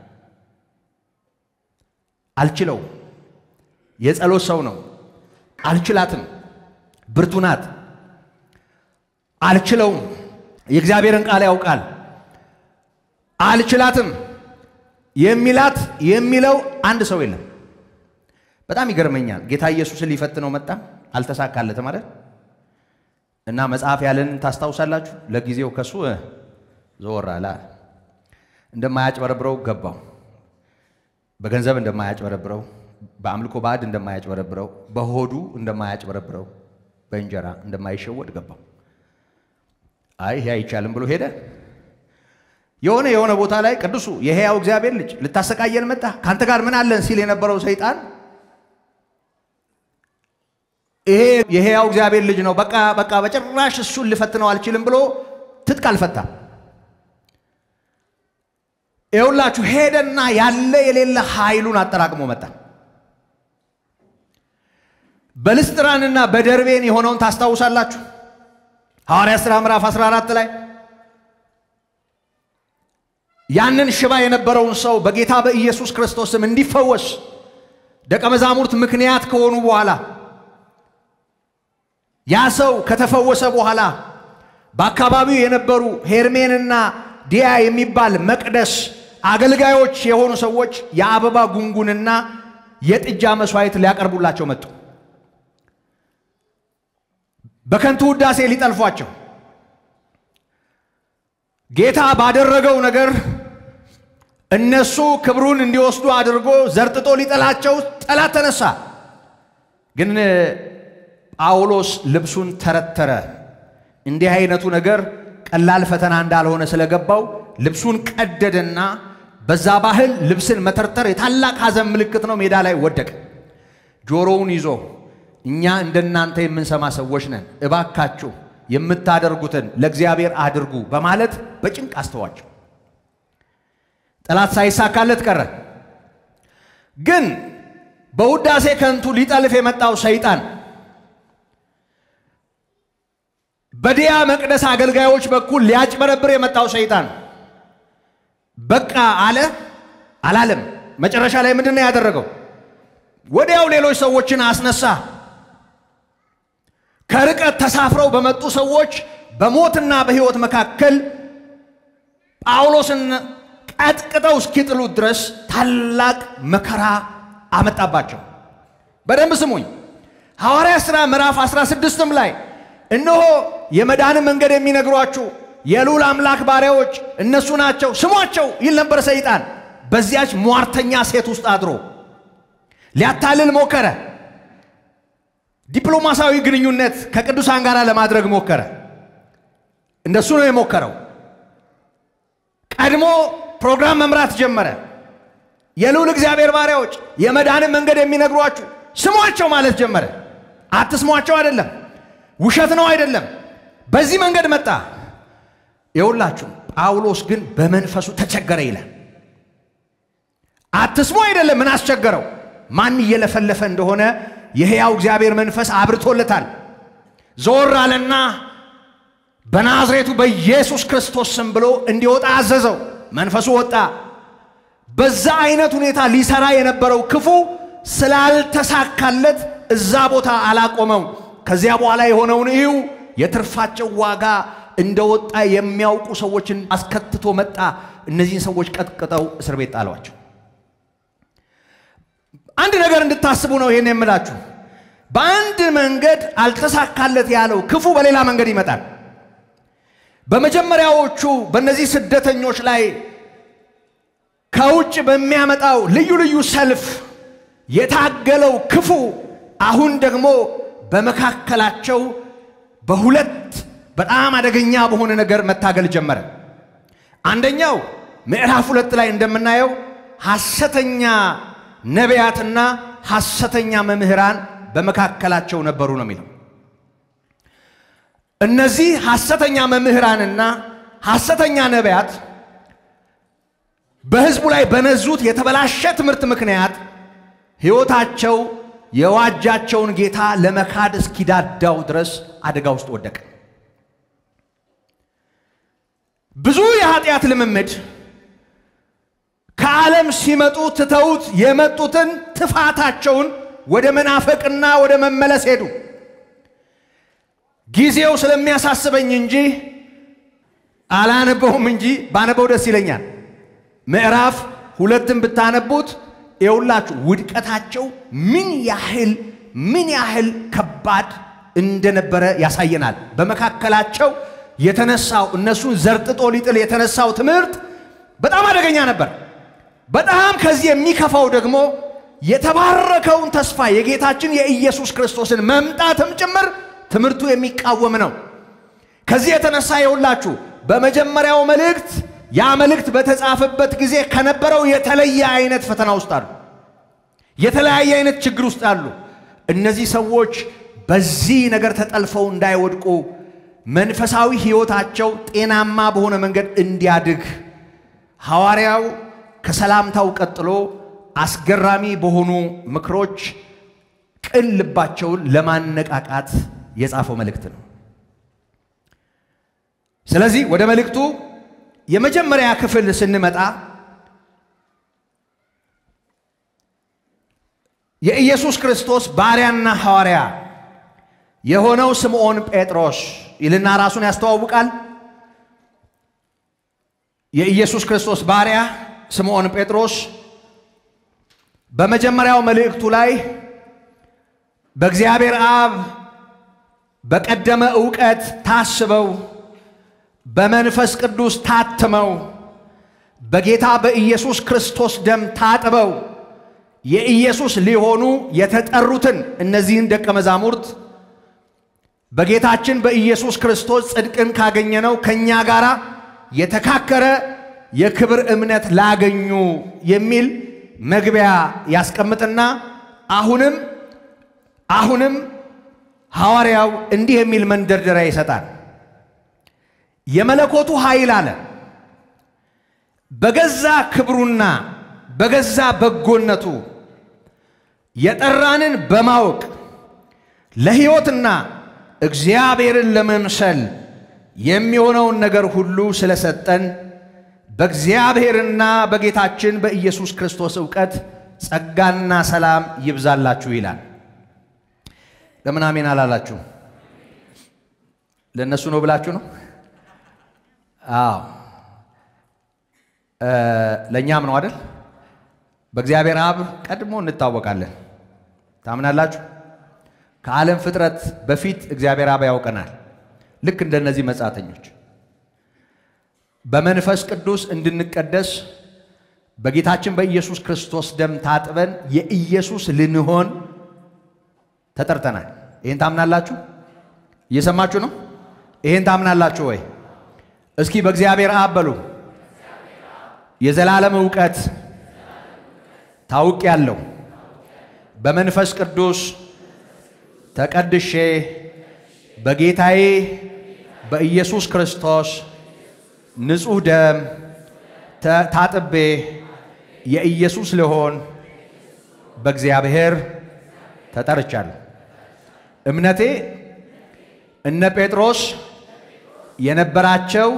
አልችለው የጸሎት ሰው ነው። አልችላትም ብርቱ ናት። አልችለውም የእግዚአብሔርን ቃል ያውቃል። አልችላትም የሚለው አንድ ሰው የለም። በጣም ይገርመኛል። ጌታ ኢየሱስን ሊፈትነው መጣ፣ አልተሳካለትም ማለት እና መጽሐፍ ያለን ታስታውሳላችሁ። ለጊዜው ከሱ ዞር አለ። እንደማያጭበረብረው ገባው። በገንዘብ እንደማያጭበረብረው፣ በአምልኮ ባዕድ እንደማያጭበረብረው፣ በሆዱ እንደማያጭበረብረው፣ በእንጀራ እንደማይሸወድ ገባው። አይ ይሄ አይቻልም ብሎ ሄደ። የሆነ ቦታ ላይ ቅዱሱ የሕያው እግዚአብሔር ልጅ ልታሰቃየን መጣ፣ ካንተ ጋር ምን አለን ሲል የነበረው ሰይጣን ይሄ የሕያው እግዚአብሔር ልጅ ነው፣ በቃ በጭራሽ እሱን ልፈትነው አልችልም ብሎ ትጥቅ አልፈታም። ይኸውላችሁ ሄደና ያለ የሌለ ኃይሉን አጠራቅሞ መጣ። በልስጥራንና በደርቤን የሆነውን ታስታውሳላችሁ። ሐዋርያት ሥራ ምዕራፍ 14 ላይ ያንን ሽባ የነበረውን ሰው በጌታ በኢየሱስ ክርስቶስ ስም እንዲፈወስ ደቀ መዛሙርት ምክንያት ከሆኑ በኋላ ያ ሰው ከተፈወሰ በኋላ በአካባቢው የነበሩ ሄርሜንና ዲያ የሚባል መቅደስ አገልጋዮች የሆኑ ሰዎች የአበባ ጉንጉንና የጥጃ መስዋዕት ሊያቀርቡላቸው መጡ። በከንቱ ውዳሴ ሊጠልፏቸው ጌታ ባደረገው ነገር እነሱ ክብሩን እንዲወስዱ አድርጎ ዘርጥጦ ሊጠላቸው ጠላት ተነሳ። ግን ጳውሎስ ልብሱን ተረተረ። እንዲህ አይነቱ ነገር ቀላል ፈተና እንዳልሆነ ስለገባው ልብሱን ቀደደና በዛ ባህል ልብስን መተርተር የታላቅ ሐዘን ምልክት ነው። ሜዳ ላይ ወደቀ። ጆሮውን ይዞ እኛ እንደናንተ የምንሰማ ሰዎች ነን፣ እባካችሁ የምታደርጉትን ለእግዚአብሔር አድርጉ በማለት በጭንቅ አስተዋቸው። ጠላት ሳይሳካለት ቀረ። ግን በውዳሴ ከንቱ ሊጠልፍ የመጣው ሰይጣን በዲያ መቅደስ አገልጋዮች በኩል ሊያጭበረብር የመጣው ሰይጣን በቃ አላለም። መጨረሻ ላይ ምንድነው ያደረገው? ወዲያው ሌሎች ሰዎችን አስነሳ። ከርቀት ተሳፍረው በመጡ ሰዎች በሞትና በሕይወት መካከል ጳውሎስን ቀጥቅጠው እስኪጥሉት ድረስ ታላቅ መከራ አመጣባቸው። በደንብ ስሙኝ። ሐዋርያት ሥራ ምዕራፍ 16 ላይ እነሆ የመዳን መንገድ የሚነግሯችሁ የልዑል አምላክ ባሪያዎች እነሱ ናቸው ስሟቸው ይል ነበር ሰይጣን። በዚያች ሟርተኛ ሴት ውስጥ አድሮ ሊያታልል ሞከረ። ዲፕሎማሲያዊ ግንኙነት ከቅዱሳን ጋር ለማድረግ ሞከረ። እንደሱ ነው የሞከረው። ቀድሞ ፕሮግራም መምራት ጀመረ። የልዑል እግዚአብሔር ባሪያዎች የመዳን መንገድ የሚነግሯችሁ ስሟቸው ማለት ጀመረ። አትስሟቸው አይደለም፣ ውሸት ነው አይደለም፣ በዚህ መንገድ መጣ። ይኸውላችሁ ጳውሎስ ግን በመንፈሱ ተቸገረ ይላል። አትስሙ አይደለም፣ ምን አስቸገረው? ማን እየለፈለፈ እንደሆነ የሕያው እግዚአብሔር መንፈስ አብርቶለታል። ዞር አለና በናዝሬቱ በኢየሱስ ክርስቶስ ስም ብሎ እንዲወጣ አዘዘው። መንፈሱ ወጣ። በዛ አይነት ሁኔታ ሊሰራ የነበረው ክፉ ስላልተሳካለት እዛ ቦታ አላቆመው። ከዚያ በኋላ የሆነውን እዩ። የትርፋቸው ዋጋ እንደወጣ የሚያውቁ ሰዎችን አስከትቶ መጣ። እነዚህን ሰዎች ቀጥቅጠው እስር ቤት ጣሏቸው። አንድ ነገር እንድታስቡ ነው ይሄን የምላችሁ። በአንድ መንገድ አልተሳካለት ያለው ክፉ በሌላ መንገድ ይመጣል። በመጀመሪያዎቹ በእነዚህ ስደተኞች ላይ ከውጭ በሚያመጣው ልዩ ልዩ ሰልፍ የታገለው ክፉ አሁን ደግሞ በመካከላቸው በሁለት በጣም አደገኛ በሆነ ነገር መታገል ጀመረ። አንደኛው ምዕራፍ 2 ላይ እንደምናየው ሐሰተኛ ነቢያትና ሐሰተኛ መምህራን በመካከላቸው ነበሩ ነው የሚለው። እነዚህ ሐሰተኛ መምህራንና ሐሰተኛ ነቢያት በሕዝቡ ላይ በነዙት የተበላሸ ትምህርት ምክንያት ሕይወታቸው የዋጃቸውን ጌታ ለመካድ እስኪዳዳው ድረስ አደጋ ውስጥ ወደቀ። ብዙ የኃጢአት ልምምድ ከዓለም ሲመጡ ትተውት የመጡትን ትፋታቸውን ወደ መናፈቅና ወደ መመለስ ሄዱ። ጊዜው ስለሚያሳስበኝ እንጂ አላነበውም እንጂ ባነበው ደስ ይለኛል። ምዕራፍ 2ን ብታነቡት ይውላችሁ ውድቀታቸው ምን ያህል ከባድ እንደነበረ ያሳየናል። በመካከላቸው የተነሳው እነሱን ዘርጥጦ ሊጥል የተነሳው ትምህርት በጣም አደገኛ ነበር። በጣም ከዚህ የሚከፋው ደግሞ የተባረከውን ተስፋ የጌታችን የኢየሱስ ክርስቶስን መምጣትም ጭምር ትምህርቱ የሚቃወም ነው። ከዚህ የተነሳ ይውላችሁ በመጀመሪያው መልእክት ያ መልእክት በተጻፈበት ጊዜ ከነበረው የተለየ አይነት ፈተና ውስጥ አሉ። የተለያየ አይነት ችግር ውስጥ አሉ። እነዚህ ሰዎች በዚህ ነገር ተጠልፈው እንዳይወድቁ መንፈሳዊ ሕይወታቸው ጤናማ በሆነ መንገድ እንዲያድግ ሐዋርያው ከሰላምታው ቀጥሎ አስገራሚ በሆኑ ምክሮች ቅን ልባቸውን ለማነቃቃት የጻፈው መልእክት ነው። ስለዚህ ወደ መልእክቱ የመጀመሪያ ክፍል ስንመጣ የኢየሱስ ክርስቶስ ባሪያና ሐዋርያ የሆነው ስምዖን ጴጥሮስ ይልና ራሱን ያስተዋውቃል። የኢየሱስ ክርስቶስ ባሪያ ስምዖን ጴጥሮስ በመጀመሪያው መልእክቱ ላይ በእግዚአብሔር አብ በቀደመ ዕውቀት ታስበው በመንፈስ ቅዱስ ታትመው በጌታ በኢየሱስ ክርስቶስ ደም ታጥበው የኢየሱስ ሊሆኑ የተጠሩትን እነዚህን ደቀ መዛሙርት በጌታችን በኢየሱስ ክርስቶስ ጽድቅን ካገኘነው ከኛ ጋራ የተካከረ የክብር እምነት ላገኙ የሚል መግቢያ ያስቀምጥና አሁንም ሐዋርያው እንዲህ የሚል መንደርደሪያ ይሰጣል። የመለኮቱ ኃይል አለ በገዛ ክብሩና በገዛ በጎነቱ የጠራንን በማወቅ ለሕይወትና እግዚአብሔርን ለመምሰል የሚሆነውን ነገር ሁሉ ስለሰጠን በእግዚአብሔርና በጌታችን በኢየሱስ ክርስቶስ ዕውቀት ጸጋና ሰላም ይብዛላችሁ ይላል። ለምን አሜን አላላችሁ? ለነሱ ነው ብላችሁ ነው? አዎ ለኛም ነው አይደል? በእግዚአብሔር አብ ቀድሞ እንታወቃለን። ታምናላችሁ? ከዓለም ፍጥረት በፊት እግዚአብሔር አብ ያውቀናል። ልክ እንደነዚህ መጻተኞች በመንፈስ ቅዱስ እንድንቀደስ በጌታችን በኢየሱስ ክርስቶስ ደም ታጥበን የኢየሱስ ልንሆን ተጠርተናል። ይሄን ታምናላችሁ? እየሰማችሁ ነው? ይሄን ታምናላችሁ ወይ? እስኪ በእግዚአብሔር አብ በሉ። የዘላለም ዕውቀት ታውቂያለሁ፣ በመንፈስ ቅዱስ ተቀድሼ በጌታዬ በኢየሱስ ክርስቶስ ንጹሕ ደም ታጥቤ የኢየሱስ ልሆን በእግዚአብሔር ተጠርቻለሁ። እምነቴ እነ ጴጥሮስ የነበራቸው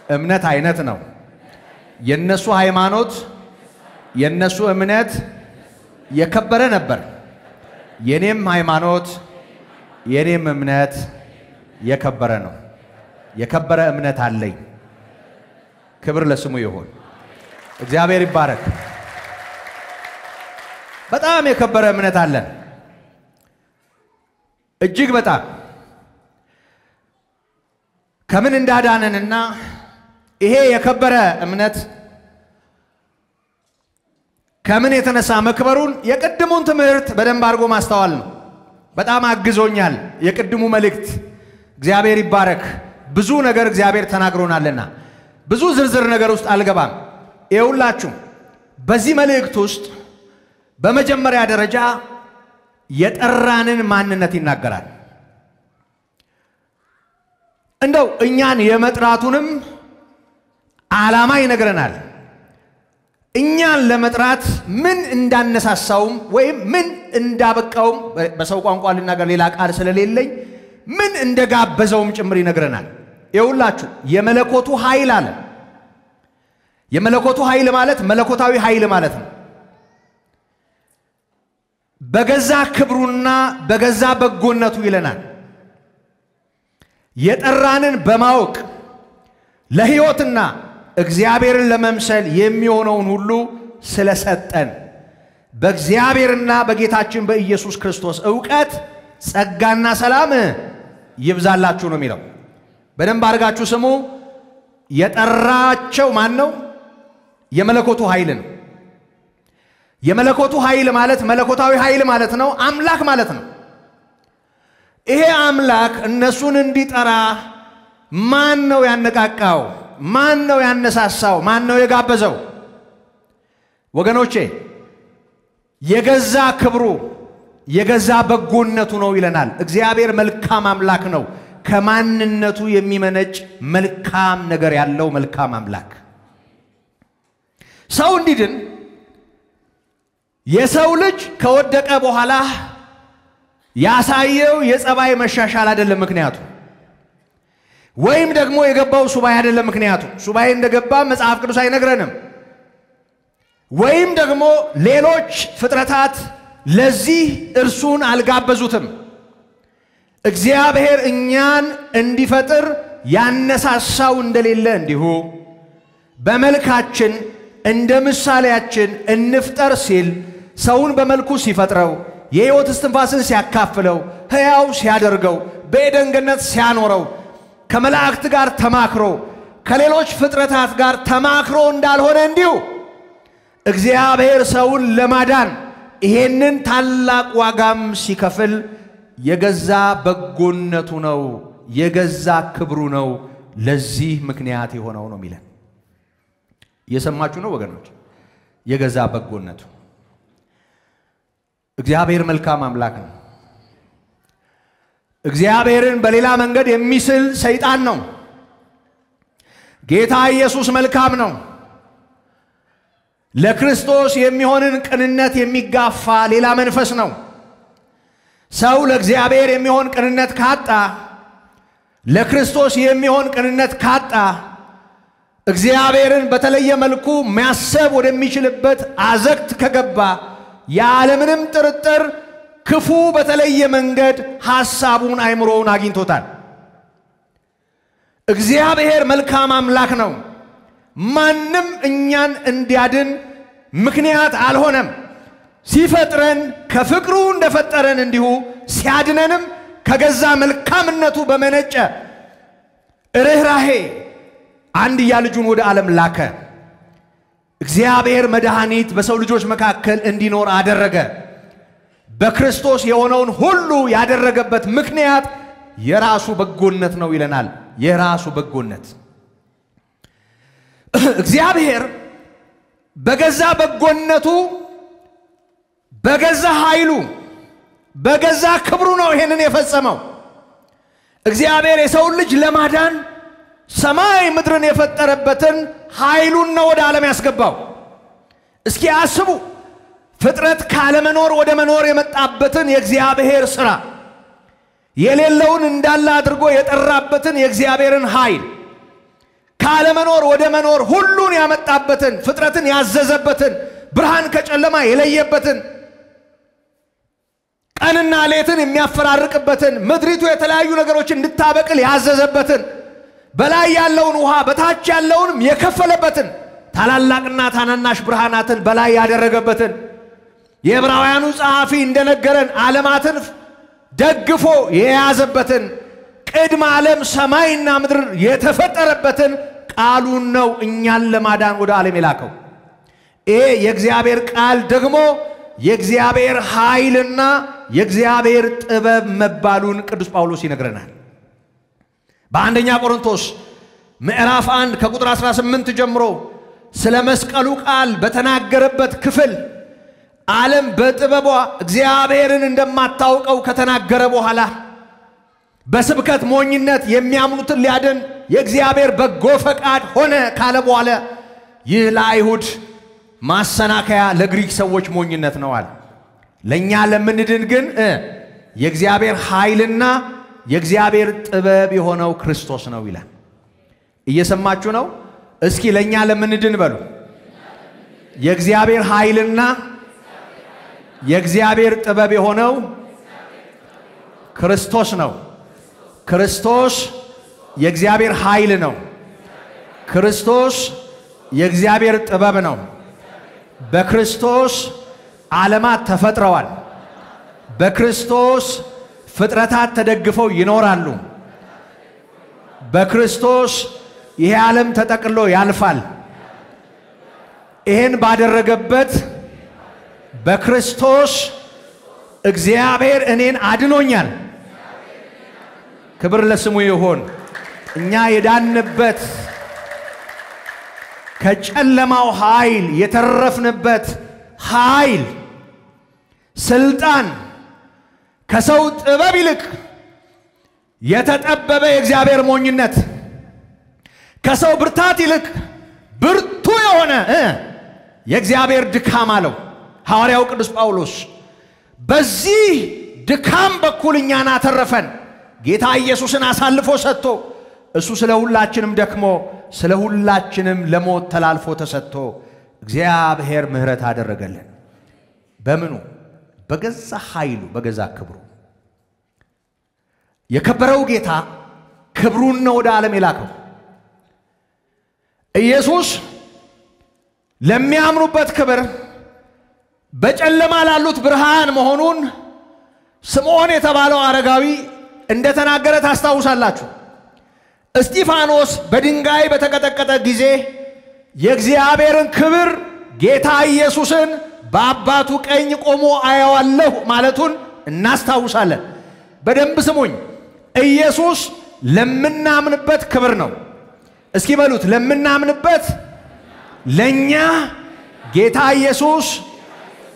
እምነት አይነት ነው። የነሱ ሃይማኖት የነሱ እምነት የከበረ ነበር። የኔም ሃይማኖት የኔም እምነት የከበረ ነው። የከበረ እምነት አለኝ። ክብር ለስሙ ይሁን። እግዚአብሔር ይባረክ። በጣም የከበረ እምነት አለን። እጅግ በጣም ከምን እንዳዳነንና ይሄ የከበረ እምነት ከምን የተነሳ መክበሩን የቅድሙን ትምህርት በደንብ አድርጎ ማስተዋል ነው። በጣም አግዞኛል የቅድሙ መልእክት። እግዚአብሔር ይባረክ። ብዙ ነገር እግዚአብሔር ተናግሮናልና ብዙ ዝርዝር ነገር ውስጥ አልገባም። ይኸውላችሁ በዚህ መልእክት ውስጥ በመጀመሪያ ደረጃ የጠራንን ማንነት ይናገራል። እንደው እኛን የመጥራቱንም ዓላማ ይነግረናል። እኛን ለመጥራት ምን እንዳነሳሳውም ወይም ምን እንዳበቃውም በሰው ቋንቋ ልናገር ሌላ ቃል ስለሌለኝ ምን እንደጋበዘውም ጭምር ይነግረናል። ይኸውላችሁ የመለኮቱ ኃይል አለ። የመለኮቱ ኃይል ማለት መለኮታዊ ኃይል ማለት ነው። በገዛ ክብሩና በገዛ በጎነቱ ይለናል። የጠራንን በማወቅ ለሕይወትና እግዚአብሔርን ለመምሰል የሚሆነውን ሁሉ ስለሰጠን በእግዚአብሔርና በጌታችን በኢየሱስ ክርስቶስ ዕውቀት ጸጋና ሰላም ይብዛላችሁ ነው የሚለው። በደንብ አድርጋችሁ ስሙ። የጠራቸው ማን ነው? የመለኮቱ ኃይል ነው። የመለኮቱ ኃይል ማለት መለኮታዊ ኃይል ማለት ነው። አምላክ ማለት ነው። ይሄ አምላክ እነሱን እንዲጠራ ማን ነው ያነቃቃው? ማን ነው ያነሳሳው? ማን ነው የጋበዘው? ወገኖቼ የገዛ ክብሩ የገዛ በጎነቱ ነው ይለናል። እግዚአብሔር መልካም አምላክ ነው። ከማንነቱ የሚመነጭ መልካም ነገር ያለው መልካም አምላክ። ሰው እንዲድን የሰው ልጅ ከወደቀ በኋላ ያሳየው የጸባይ መሻሻል አይደለም ምክንያቱ፣ ወይም ደግሞ የገባው ሱባኤ አይደለም ምክንያቱ። ሱባኤ እንደገባ መጽሐፍ ቅዱስ አይነግረንም። ወይም ደግሞ ሌሎች ፍጥረታት ለዚህ እርሱን አልጋበዙትም። እግዚአብሔር እኛን እንዲፈጥር ያነሳሳው እንደሌለ እንዲሁ በመልካችን እንደ ምሳሌያችን እንፍጠር ሲል ሰውን በመልኩ ሲፈጥረው የሕይወት እስትንፋስን ሲያካፍለው ሕያው ሲያደርገው በኤደን ገነት ሲያኖረው ከመላእክት ጋር ተማክሮ ከሌሎች ፍጥረታት ጋር ተማክሮ እንዳልሆነ እንዲሁ እግዚአብሔር ሰውን ለማዳን ይሄንን ታላቅ ዋጋም ሲከፍል የገዛ በጎነቱ ነው፣ የገዛ ክብሩ ነው ለዚህ ምክንያት የሆነው ነው የሚለን። እየሰማችሁ ነው ወገኖች? የገዛ በጎነቱ። እግዚአብሔር መልካም አምላክ ነው። እግዚአብሔርን በሌላ መንገድ የሚስል ሰይጣን ነው። ጌታ ኢየሱስ መልካም ነው። ለክርስቶስ የሚሆንን ቅንነት የሚጋፋ ሌላ መንፈስ ነው። ሰው ለእግዚአብሔር የሚሆን ቅንነት ካጣ፣ ለክርስቶስ የሚሆን ቅንነት ካጣ እግዚአብሔርን በተለየ መልኩ ማሰብ ወደሚችልበት አዘቅት ከገባ ያለምንም ጥርጥር ክፉ በተለየ መንገድ ሐሳቡን አይምሮውን አግኝቶታል። እግዚአብሔር መልካም አምላክ ነው። ማንም እኛን እንዲያድን ምክንያት አልሆነም። ሲፈጥረን ከፍቅሩ እንደፈጠረን እንዲሁ ሲያድነንም ከገዛ መልካምነቱ በመነጨ ርኅራኄ አንድያ ልጁን ወደ ዓለም ላከ። እግዚአብሔር መድኃኒት በሰው ልጆች መካከል እንዲኖር አደረገ። በክርስቶስ የሆነውን ሁሉ ያደረገበት ምክንያት የራሱ በጎነት ነው ይለናል። የራሱ በጎነት እግዚአብሔር በገዛ በጎነቱ በገዛ ኃይሉ በገዛ ክብሩ ነው ይሄንን የፈጸመው። እግዚአብሔር የሰው ልጅ ለማዳን ሰማይ ምድርን የፈጠረበትን ኃይሉን ነው ወደ ዓለም ያስገባው። እስኪ አስቡ፣ ፍጥረት ካለመኖር ወደ መኖር የመጣበትን የእግዚአብሔር ሥራ፣ የሌለውን እንዳለ አድርጎ የጠራበትን የእግዚአብሔርን ኃይል፣ ካለመኖር ወደ መኖር ሁሉን ያመጣበትን፣ ፍጥረትን ያዘዘበትን፣ ብርሃን ከጨለማ የለየበትን፣ ቀንና ሌትን የሚያፈራርቅበትን፣ ምድሪቱ የተለያዩ ነገሮችን እንድታበቅል ያዘዘበትን፣ በላይ ያለውን ውሃ በታች ያለውንም የከፈለበትን ታላላቅና ታናናሽ ብርሃናትን በላይ ያደረገበትን የዕብራውያኑ ጸሐፊ እንደነገረን ዓለማትን ደግፎ የያዘበትን ቅድመ ዓለም ሰማይና ምድር የተፈጠረበትን ቃሉን ነው እኛን ለማዳን ወደ ዓለም የላከው። ይሄ የእግዚአብሔር ቃል ደግሞ የእግዚአብሔር ኃይልና የእግዚአብሔር ጥበብ መባሉን ቅዱስ ጳውሎስ ይነግረናል። በአንደኛ ቆሮንቶስ ምዕራፍ 1 ከቁጥር 18 ጀምሮ ስለ መስቀሉ ቃል በተናገረበት ክፍል ዓለም በጥበቧ እግዚአብሔርን እንደማታውቀው ከተናገረ በኋላ በስብከት ሞኝነት የሚያምኑትን ሊያድን የእግዚአብሔር በጎ ፈቃድ ሆነ ካለ በኋላ ይህ ለአይሁድ ማሰናከያ ለግሪክ ሰዎች ሞኝነት ነው አለ። ለኛ ለምንድን ግን የእግዚአብሔር ኃይልና የእግዚአብሔር ጥበብ የሆነው ክርስቶስ ነው ይላል። እየሰማችሁ ነው? እስኪ ለኛ ለምንድን በሉ። የእግዚአብሔር ኃይልና የእግዚአብሔር ጥበብ የሆነው ክርስቶስ ነው። ክርስቶስ የእግዚአብሔር ኃይል ነው። ክርስቶስ የእግዚአብሔር ጥበብ ነው። በክርስቶስ ዓለማት ተፈጥረዋል። በክርስቶስ ፍጥረታት ተደግፈው ይኖራሉ። በክርስቶስ ይሄ ዓለም ተጠቅሎ ያልፋል። ይሄን ባደረገበት በክርስቶስ እግዚአብሔር እኔን አድኖኛል። ክብር ለስሙ ይሁን። እኛ የዳንበት ከጨለማው ኃይል የተረፍንበት ኃይል ስልጣን ከሰው ጥበብ ይልቅ የተጠበበ የእግዚአብሔር ሞኝነት ከሰው ብርታት ይልቅ ብርቱ የሆነ የእግዚአብሔር ድካም አለው ሐዋርያው ቅዱስ ጳውሎስ። በዚህ ድካም በኩል እኛን አተረፈን። ጌታ ኢየሱስን አሳልፎ ሰጥቶ እሱ ስለ ሁላችንም ደክሞ ስለ ሁላችንም ለሞት ተላልፎ ተሰጥቶ እግዚአብሔር ምሕረት አደረገልን። በምኑ? በገዛ ኃይሉ በገዛ ክብሩ። የከበረው ጌታ ክብሩን ነው ወደ ዓለም የላከው። ኢየሱስ ለሚያምኑበት ክብር በጨለማ ላሉት ብርሃን መሆኑን ስምዖን የተባለው አረጋዊ እንደተናገረ ታስታውሳላችሁ። እስጢፋኖስ በድንጋይ በተቀጠቀጠ ጊዜ የእግዚአብሔርን ክብር ጌታ ኢየሱስን በአባቱ ቀኝ ቆሞ አየዋለሁ ማለቱን እናስታውሳለን። በደንብ ስሙኝ። ኢየሱስ ለምናምንበት ክብር ነው። እስኪ በሉት፣ ለምናምንበት ለኛ ጌታ ኢየሱስ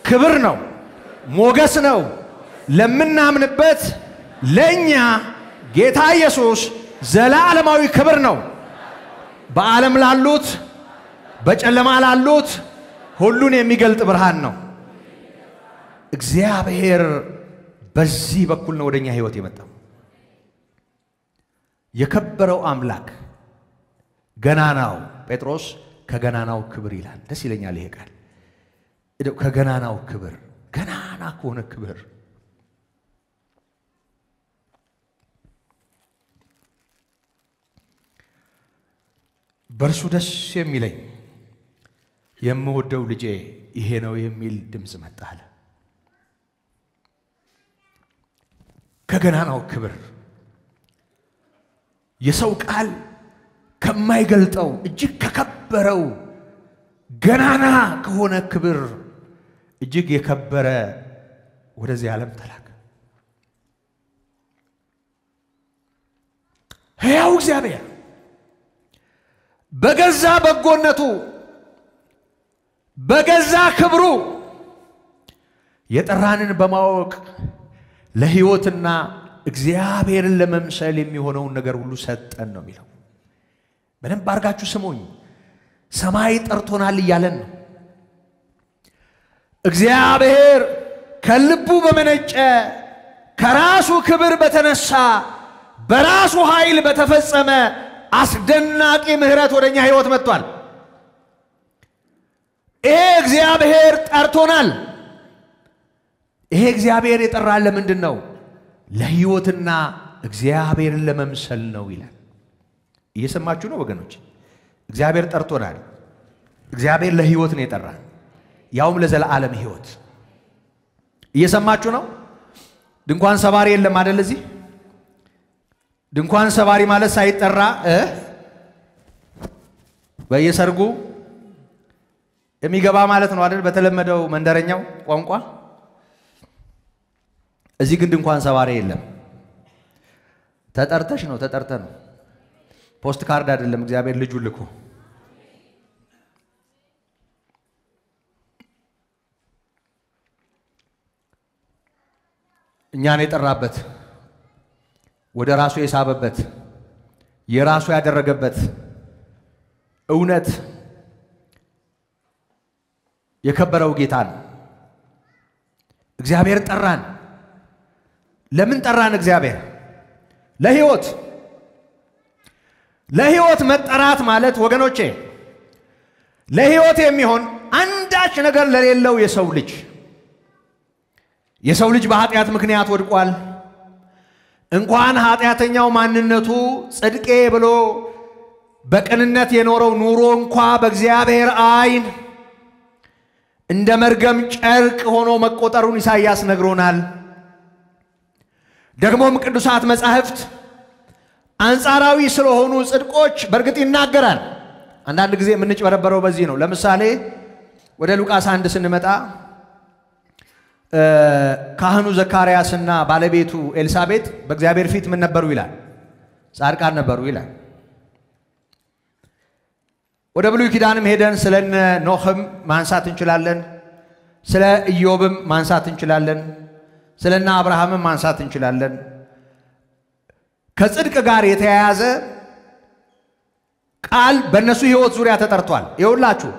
ክብር ነው፣ ሞገስ ነው። ለምናምንበት ለኛ ጌታ ኢየሱስ ዘላለማዊ ክብር ነው። በዓለም ላሉት በጨለማ ላሉት ሁሉን የሚገልጥ ብርሃን ነው። እግዚአብሔር በዚህ በኩል ነው ወደኛ ህይወት የመጣው። የከበረው አምላክ ገናናው ጴጥሮስ ከገናናው ክብር ይላል። ደስ ይለኛል ይሄ ቃል። ከገናናው ክብር፣ ገናና ከሆነ ክብር በርሱ ደስ የሚለኝ የምወደው ልጄ ይሄ ነው የሚል ድምጽ መጣለ። ከገናናው ክብር የሰው ቃል ከማይገልጠው እጅግ ከከበረው ገናና ከሆነ ክብር እጅግ የከበረ ወደዚህ ዓለም ተላከ። ሕያው እግዚአብሔር በገዛ በጎነቱ በገዛ ክብሩ የጠራንን በማወቅ ለሕይወትና እግዚአብሔርን ለመምሰል የሚሆነውን ነገር ሁሉ ሰጠን ነው የሚለው። በደንብ አድርጋችሁ ስሙኝ። ሰማይ ጠርቶናል እያለን ነው። እግዚአብሔር ከልቡ በመነጨ ከራሱ ክብር በተነሳ በራሱ ኃይል በተፈጸመ አስደናቂ ምሕረት ወደኛ ህይወት መጥቷል። ይሄ እግዚአብሔር ጠርቶናል። ይሄ እግዚአብሔር የጠራን ለምንድን ነው? ለሕይወትና እግዚአብሔርን ለመምሰል ነው ይላል። እየሰማችሁ ነው ወገኖች? እግዚአብሔር ጠርቶናል። እግዚአብሔር ለሕይወት ነው የጠራን፣ ያውም ለዘላለም ሕይወት። እየሰማችሁ ነው? ድንኳን ሰባሪ የለም አይደል? እዚህ ድንኳን ሰባሪ ማለት ሳይጠራ በየሰርጉ የሚገባ ማለት ነው አይደል? በተለመደው መንደረኛው ቋንቋ። እዚህ ግን ድንኳን ሰባሪ የለም። ተጠርተሽ ነው፣ ተጠርተ ነው። ፖስት ካርድ አይደለም። እግዚአብሔር ልጁ ልኮ እኛን የጠራበት፣ ወደ ራሱ የሳበበት፣ የራሱ ያደረገበት እውነት የከበረው ጌታ ነው። እግዚአብሔር ጠራን። ለምን ጠራን? እግዚአብሔር ለሕይወት። ለሕይወት መጠራት ማለት ወገኖቼ ለሕይወት የሚሆን አንዳች ነገር ለሌለው የሰው ልጅ በኃጢአት ምክንያት ወድቋል። እንኳን ኃጢአተኛው ማንነቱ ጽድቄ ብሎ በቅንነት የኖረው ኑሮ እንኳ በእግዚአብሔር ዓይን እንደ መርገም ጨርቅ ሆኖ መቆጠሩን ኢሳይያስ ነግሮናል። ደግሞም ቅዱሳት መጻሕፍት አንጻራዊ ስለሆኑ ጽድቆች በእርግጥ ይናገራል። አንዳንድ ጊዜ የምንጭበረበረው በዚህ ነው። ለምሳሌ ወደ ሉቃስ 1 ስንመጣ ካህኑ ዘካርያስና ባለቤቱ ኤልሳቤጥ በእግዚአብሔር ፊት ምን ነበሩ ይላል? ጻድቃን ነበሩ ይላል። ወደ ብሉይ ኪዳንም ሄደን ስለነ ኖህም ማንሳት እንችላለን። ስለ ኢዮብም ማንሳት እንችላለን። ስለነ አብርሃምም ማንሳት እንችላለን። ከጽድቅ ጋር የተያያዘ ቃል በእነሱ ሕይወት ዙሪያ ተጠርቷል። ይኸውላችሁ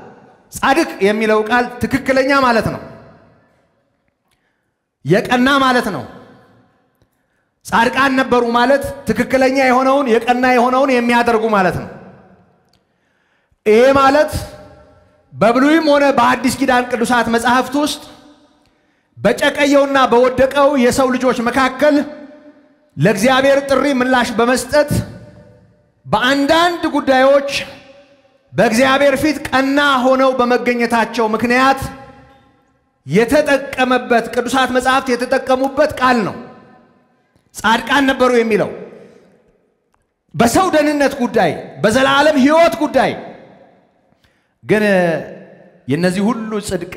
ጻድቅ የሚለው ቃል ትክክለኛ ማለት ነው፣ የቀና ማለት ነው። ጻድቃን ነበሩ ማለት ትክክለኛ የሆነውን የቀና የሆነውን የሚያደርጉ ማለት ነው። ይሄ ማለት በብሉይም ሆነ በአዲስ ኪዳን ቅዱሳት መጻሕፍት ውስጥ በጨቀየውና በወደቀው የሰው ልጆች መካከል ለእግዚአብሔር ጥሪ ምላሽ በመስጠት በአንዳንድ ጉዳዮች በእግዚአብሔር ፊት ቀና ሆነው በመገኘታቸው ምክንያት የተጠቀመበት ቅዱሳት መጻሕፍት የተጠቀሙበት ቃል ነው። ጻድቃን ነበሩ የሚለው በሰው ደህንነት ጉዳይ፣ በዘላለም ሕይወት ጉዳይ ግን የነዚህ ሁሉ ጽድቅ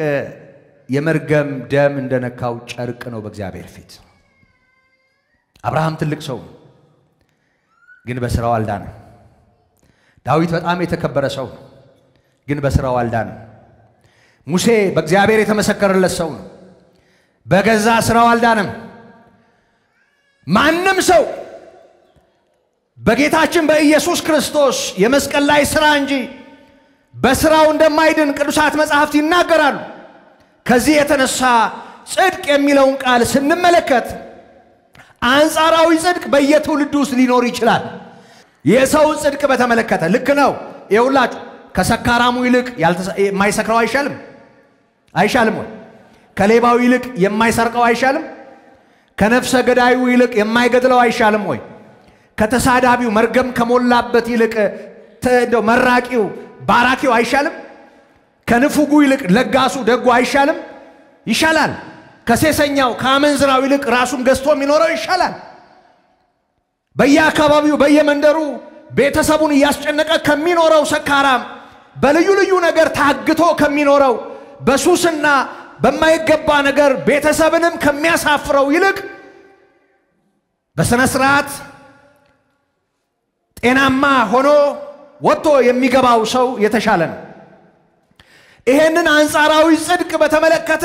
የመርገም ደም እንደነካው ጨርቅ ነው በእግዚአብሔር ፊት። አብርሃም ትልቅ ሰው ግን በስራው አልዳነም። ዳዊት በጣም የተከበረ ሰው ግን በስራው አልዳነም። ሙሴ በእግዚአብሔር የተመሰከረለት ሰው ነው፣ በገዛ ስራው አልዳነም። ማንም ሰው በጌታችን በኢየሱስ ክርስቶስ የመስቀል ላይ ሥራ እንጂ በስራው እንደማይድን ቅዱሳት መጻሕፍት ይናገራሉ። ከዚህ የተነሳ ጽድቅ የሚለውን ቃል ስንመለከት አንጻራዊ ጽድቅ በየትውልዱ ውስጥ ሊኖር ይችላል። የሰው ጽድቅ በተመለከተ ልክ ነው። ይኸውላችሁ ከሰካራሙ ይልቅ የማይሰክረው አይሻልም? አይሻልም ወይ? ከሌባው ይልቅ የማይሰርቀው አይሻልም? ከነፍሰ ገዳዩ ይልቅ የማይገድለው አይሻልም ወይ? ከተሳዳቢው መርገም ከሞላበት ይልቅ እንደው መራቂው ባራኪው አይሻልም? ከንፉጉ ይልቅ ለጋሱ ደጉ አይሻልም? ይሻላል። ከሴሰኛው ከአመንዝራው ይልቅ ራሱን ገዝቶ የሚኖረው ይሻላል። በየአካባቢው በየመንደሩ ቤተሰቡን እያስጨነቀ ከሚኖረው ሰካራም፣ በልዩ ልዩ ነገር ታግቶ ከሚኖረው፣ በሱስና በማይገባ ነገር ቤተሰብንም ከሚያሳፍረው ይልቅ በስነ ስርዓት ጤናማ ሆኖ ወጥቶ የሚገባው ሰው የተሻለ ነው። ይሄንን አንጻራዊ ጽድቅ በተመለከተ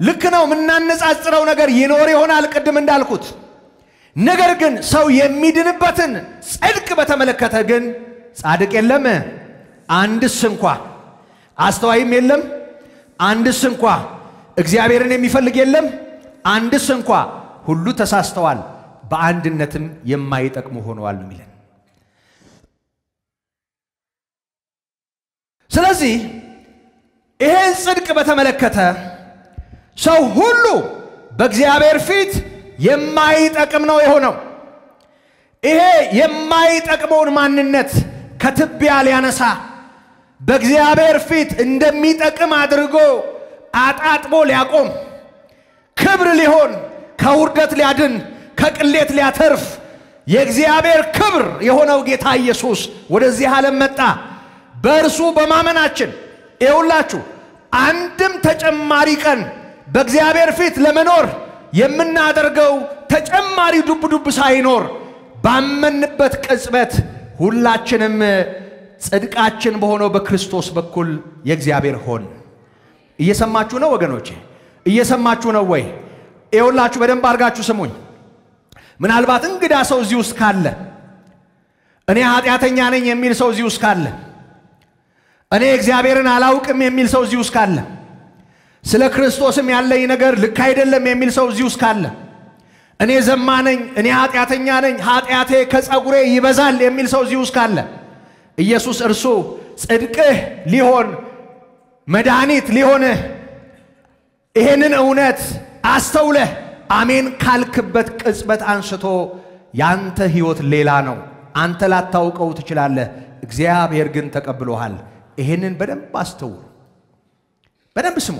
ልክ ነው፣ ምናነጻጽረው ነገር ይኖር ይሆናል ቅድም እንዳልኩት። ነገር ግን ሰው የሚድንበትን ጽድቅ በተመለከተ ግን ጻድቅ የለም አንድስ እንኳ፣ አስተዋይም የለም አንድስ እንኳ፣ እግዚአብሔርን የሚፈልግ የለም አንድስ እንኳ፣ ሁሉ ተሳስተዋል በአንድነትም የማይጠቅሙ ሆነዋል ነው የሚለን። ስለዚህ ይሄን ጽድቅ በተመለከተ ሰው ሁሉ በእግዚአብሔር ፊት የማይጠቅም ነው የሆነው። ይሄ የማይጠቅመውን ማንነት ከትቢያ ሊያነሳ በእግዚአብሔር ፊት እንደሚጠቅም አድርጎ አጣጥቦ ሊያቆም ክብር ሊሆን ከውርደት ሊያድን ከቅሌት ሊያተርፍ የእግዚአብሔር ክብር የሆነው ጌታ ኢየሱስ ወደዚህ ዓለም መጣ። በእርሱ በማመናችን ይውላችሁ አንድም ተጨማሪ ቀን በእግዚአብሔር ፊት ለመኖር የምናደርገው ተጨማሪ ዱብ ሳይኖር ባመንበት ቅጽበት ሁላችንም ጽድቃችን በሆነው በክርስቶስ በኩል የእግዚአብሔር ሆን። እየሰማችሁ ነው ወገኖቼ? እየሰማችሁ ነው ወይ? ይውላችሁ በደንብ አርጋችሁ ስሙኝ። ምናልባት እንግዳ ሰው እዚህ ውስጥ ካለ እኔ ኃጢአተኛ ነኝ የሚል ሰው እዚህ ውስጥ ካለ እኔ እግዚአብሔርን አላውቅም የሚል ሰው እዚህ ውስጥ ካለ ስለ ክርስቶስም ያለኝ ነገር ልክ አይደለም የሚል ሰው እዚህ ውስጥ ካለ እኔ ዘማ ነኝ እኔ ኃጢአተኛ ነኝ ኃጢአቴ ከጸጉሬ ይበዛል የሚል ሰው እዚህ ውስጥ ካለ ኢየሱስ እርሱ ጽድቅህ ሊሆን መድኃኒት ሊሆንህ ይሄንን እውነት አስተውለህ አሜን ካልክበት ቅጽበት አንስቶ ያንተ ሕይወት ሌላ ነው። አንተ ላታውቀው ትችላለህ፣ እግዚአብሔር ግን ተቀብሎሃል። ይሄንን በደንብ አስተውሉ፣ በደንብ ስሙ።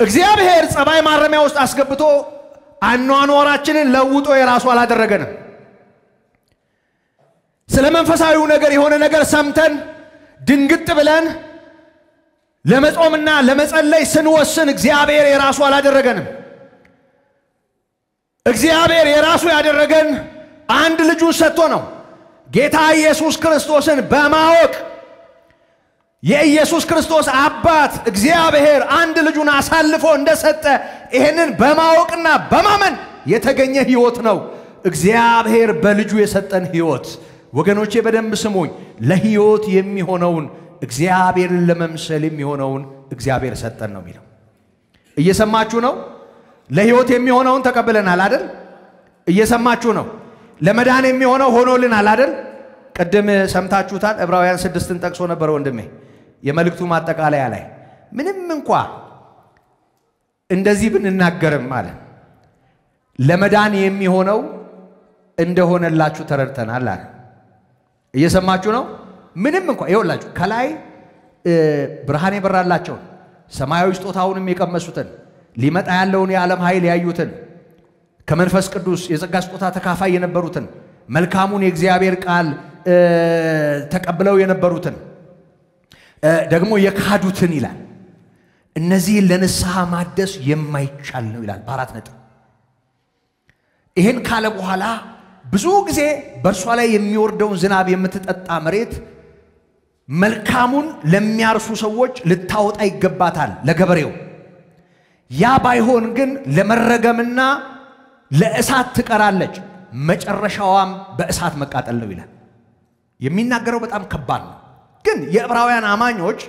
እግዚአብሔር ጸባይ ማረሚያ ውስጥ አስገብቶ አኗኗራችንን ለውጦ የራሱ አላደረገንም። ስለ መንፈሳዊው ነገር የሆነ ነገር ሰምተን ድንግጥ ብለን ለመጾምና ለመጸለይ ስንወስን እግዚአብሔር የራሱ አላደረገንም። እግዚአብሔር የራሱ ያደረገን አንድ ልጁን ሰጥቶ ነው። ጌታ ኢየሱስ ክርስቶስን በማወቅ የኢየሱስ ክርስቶስ አባት እግዚአብሔር አንድ ልጁን አሳልፎ እንደሰጠ ይሄንን በማወቅና በማመን የተገኘ ሕይወት ነው እግዚአብሔር በልጁ የሰጠን ሕይወት። ወገኖቼ በደንብ ስሙኝ። ለሕይወት የሚሆነውን እግዚአብሔርን ለመምሰል የሚሆነውን እግዚአብሔር ሰጠን ነው የሚለው። እየሰማችሁ ነው? ለሕይወት የሚሆነውን ተቀበለናል አይደል? እየሰማችሁ ነው? ለመዳን የሚሆነው ሆኖልናል አይደል? ቀደም ሰምታችሁታል። ዕብራውያን 6ን ጠቅሶ ነበር ወንድሜ የመልእክቱ ማጠቃለያ ላይ ምንም እንኳን እንደዚህ ብንናገርም ማለት ለመዳን የሚሆነው እንደሆነላችሁ ተረድተናል አለ። እየሰማችሁ ነው? ምንም እንኳን ይኸውላችሁ ከላይ ብርሃን የበራላቸው ሰማያዊ ስጦታውንም የቀመሱትን ሊመጣ ያለውን የዓለም ኃይል ያዩትን ከመንፈስ ቅዱስ የጸጋ ስጦታ ተካፋይ የነበሩትን መልካሙን የእግዚአብሔር ቃል ተቀብለው የነበሩትን ደግሞ የካዱትን ይላል እነዚህ ለንስሐ ማደስ የማይቻል ነው ይላል በአራት ነጥብ። ይሄን ካለ በኋላ ብዙ ጊዜ በእርሷ ላይ የሚወርደውን ዝናብ የምትጠጣ መሬት መልካሙን ለሚያርሱ ሰዎች ልታወጣ ይገባታል ለገበሬው። ያ ባይሆን ግን ለመረገምና ለእሳት ትቀራለች፣ መጨረሻዋም በእሳት መቃጠል ነው ይላል። የሚናገረው በጣም ከባድ ነው። ግን የዕብራውያን አማኞች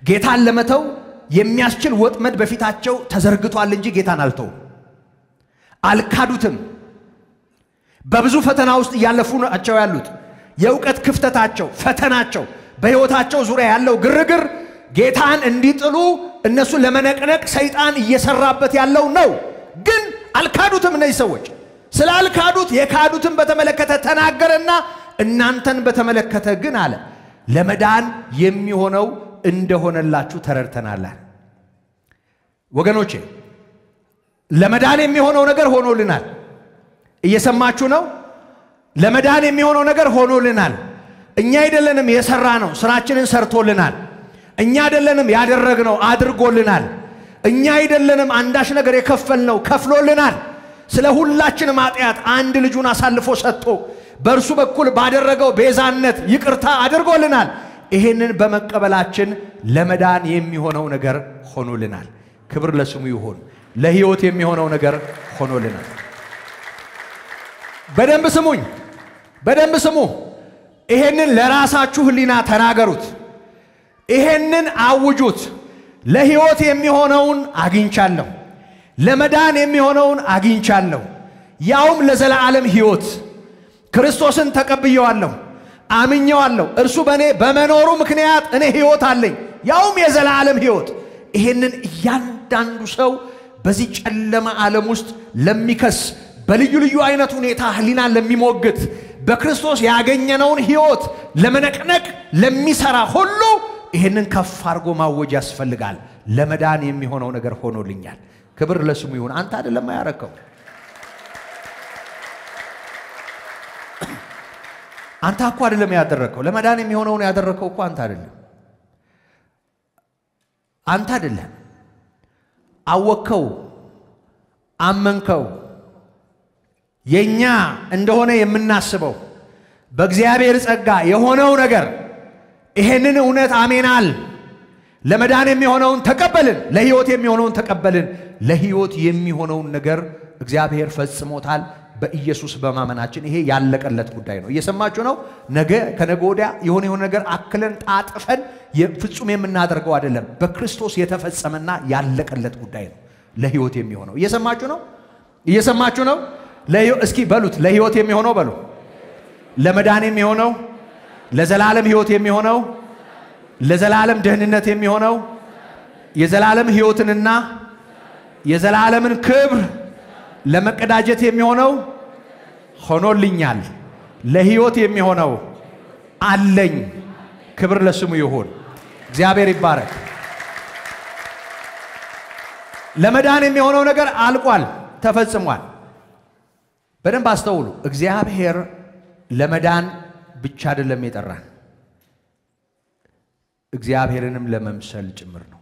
ጌታን ለመተው የሚያስችል ወጥመድ በፊታቸው ተዘርግቷል እንጂ ጌታን አልካዱትም። በብዙ ፈተና ውስጥ ያለፉ ናቸው ያሉት። የእውቀት ክፍተታቸው ፈተናቸው በሕይወታቸው ዙሪያ ያለው ግርግር ጌታን እንዲጥሉ እነሱ ለመነቅነቅ ሰይጣን እየሰራበት ያለው ነው። ግን አልካዱትም። እነዚህ ሰዎች ስላልካዱት የካዱትን በተመለከተ ተናገረና እናንተን በተመለከተ ግን አለ ለመዳን የሚሆነው እንደሆነላችሁ ተረድተናል። ወገኖቼ ለመዳን የሚሆነው ነገር ሆኖልናል። እየሰማችሁ ነው? ለመዳን የሚሆነው ነገር ሆኖልናል። እኛ አይደለንም የሰራነው፣ ስራችንን ሰርቶልናል። እኛ አይደለንም ያደረግነው፣ አድርጎልናል። እኛ አይደለንም አንዳች ነገር የከፈልነው፣ ከፍሎልናል። ስለ ሁላችንም ኃጢአት አንድ ልጁን አሳልፎ ሰጥቶ በእርሱ በኩል ባደረገው ቤዛነት ይቅርታ አድርጎልናል። ይሄንን በመቀበላችን ለመዳን የሚሆነው ነገር ሆኖልናል። ክብር ለስሙ ይሁን። ለሕይወት የሚሆነው ነገር ሆኖልናል። በደንብ ስሙኝ፣ በደንብ ስሙ። ይሄንን ለራሳችሁ ህሊና ተናገሩት። ይሄንን አውጁት። ለሕይወት የሚሆነውን አግኝቻለሁ፣ ለመዳን የሚሆነውን አግኝቻለሁ፣ ያውም ለዘላለም ሕይወት። ክርስቶስን ተቀብየዋለሁ፣ አምኜዋለሁ። እርሱ በእኔ በመኖሩ ምክንያት እኔ ሕይወት አለኝ፣ ያውም የዘላለም ሕይወት። ይሄንን እያንዳንዱ ሰው በዚህ ጨለማ ዓለም ውስጥ ለሚከስ በልዩ ልዩ አይነት ሁኔታ ህሊናን ለሚሞግት በክርስቶስ ያገኘነውን ሕይወት ለመነቅነቅ ለሚሰራ ሁሉ ይሄንን ከፍ አድርጎ ማወጅ ያስፈልጋል። ለመዳን የሚሆነው ነገር ሆኖልኛል። ክብር ለስሙ ይሁን። አንተ አይደለም ያረከው፣ አንተ እኮ አይደለም ያደረከው። ለመዳን የሚሆነውን ያደረከው እኮ አንተ አይደለም፣ አንተ አይደለም። አወከው፣ አመንከው። የኛ እንደሆነ የምናስበው በእግዚአብሔር ጸጋ የሆነው ነገር ይሄንን እውነት አሜናል። ለመዳን የሚሆነውን ተቀበልን፣ ለሕይወት የሚሆነውን ተቀበልን። ለሕይወት የሚሆነውን ነገር እግዚአብሔር ፈጽሞታል በኢየሱስ በማመናችን። ይሄ ያለቀለት ጉዳይ ነው። እየሰማችሁ ነው። ነገ ከነገ ወዲያ የሆነ ነገር አክለን ጣጥፈን ፍጹም የምናደርገው አይደለም። በክርስቶስ የተፈጸመና ያለቀለት ጉዳይ ነው ለሕይወት የሚሆነው። እየሰማችሁ ነው። እየሰማችሁ ነው። እስኪ በሉት፣ ለሕይወት የሚሆነው በሉ፣ ለመዳን የሚሆነው፣ ለዘላለም ሕይወት የሚሆነው፣ ለዘላለም ደህንነት የሚሆነው፣ የዘላለም ሕይወትንና የዘላለምን ክብር ለመቀዳጀት የሚሆነው ሆኖልኛል። ለሕይወት የሚሆነው አለኝ። ክብር ለስሙ ይሁን። እግዚአብሔር ይባረክ። ለመዳን የሚሆነው ነገር አልቋል፣ ተፈጽሟል። በደንብ አስተውሉ። እግዚአብሔር ለመዳን ብቻ አይደለም የጠራን፣ እግዚአብሔርንም ለመምሰል ጭምር ነው።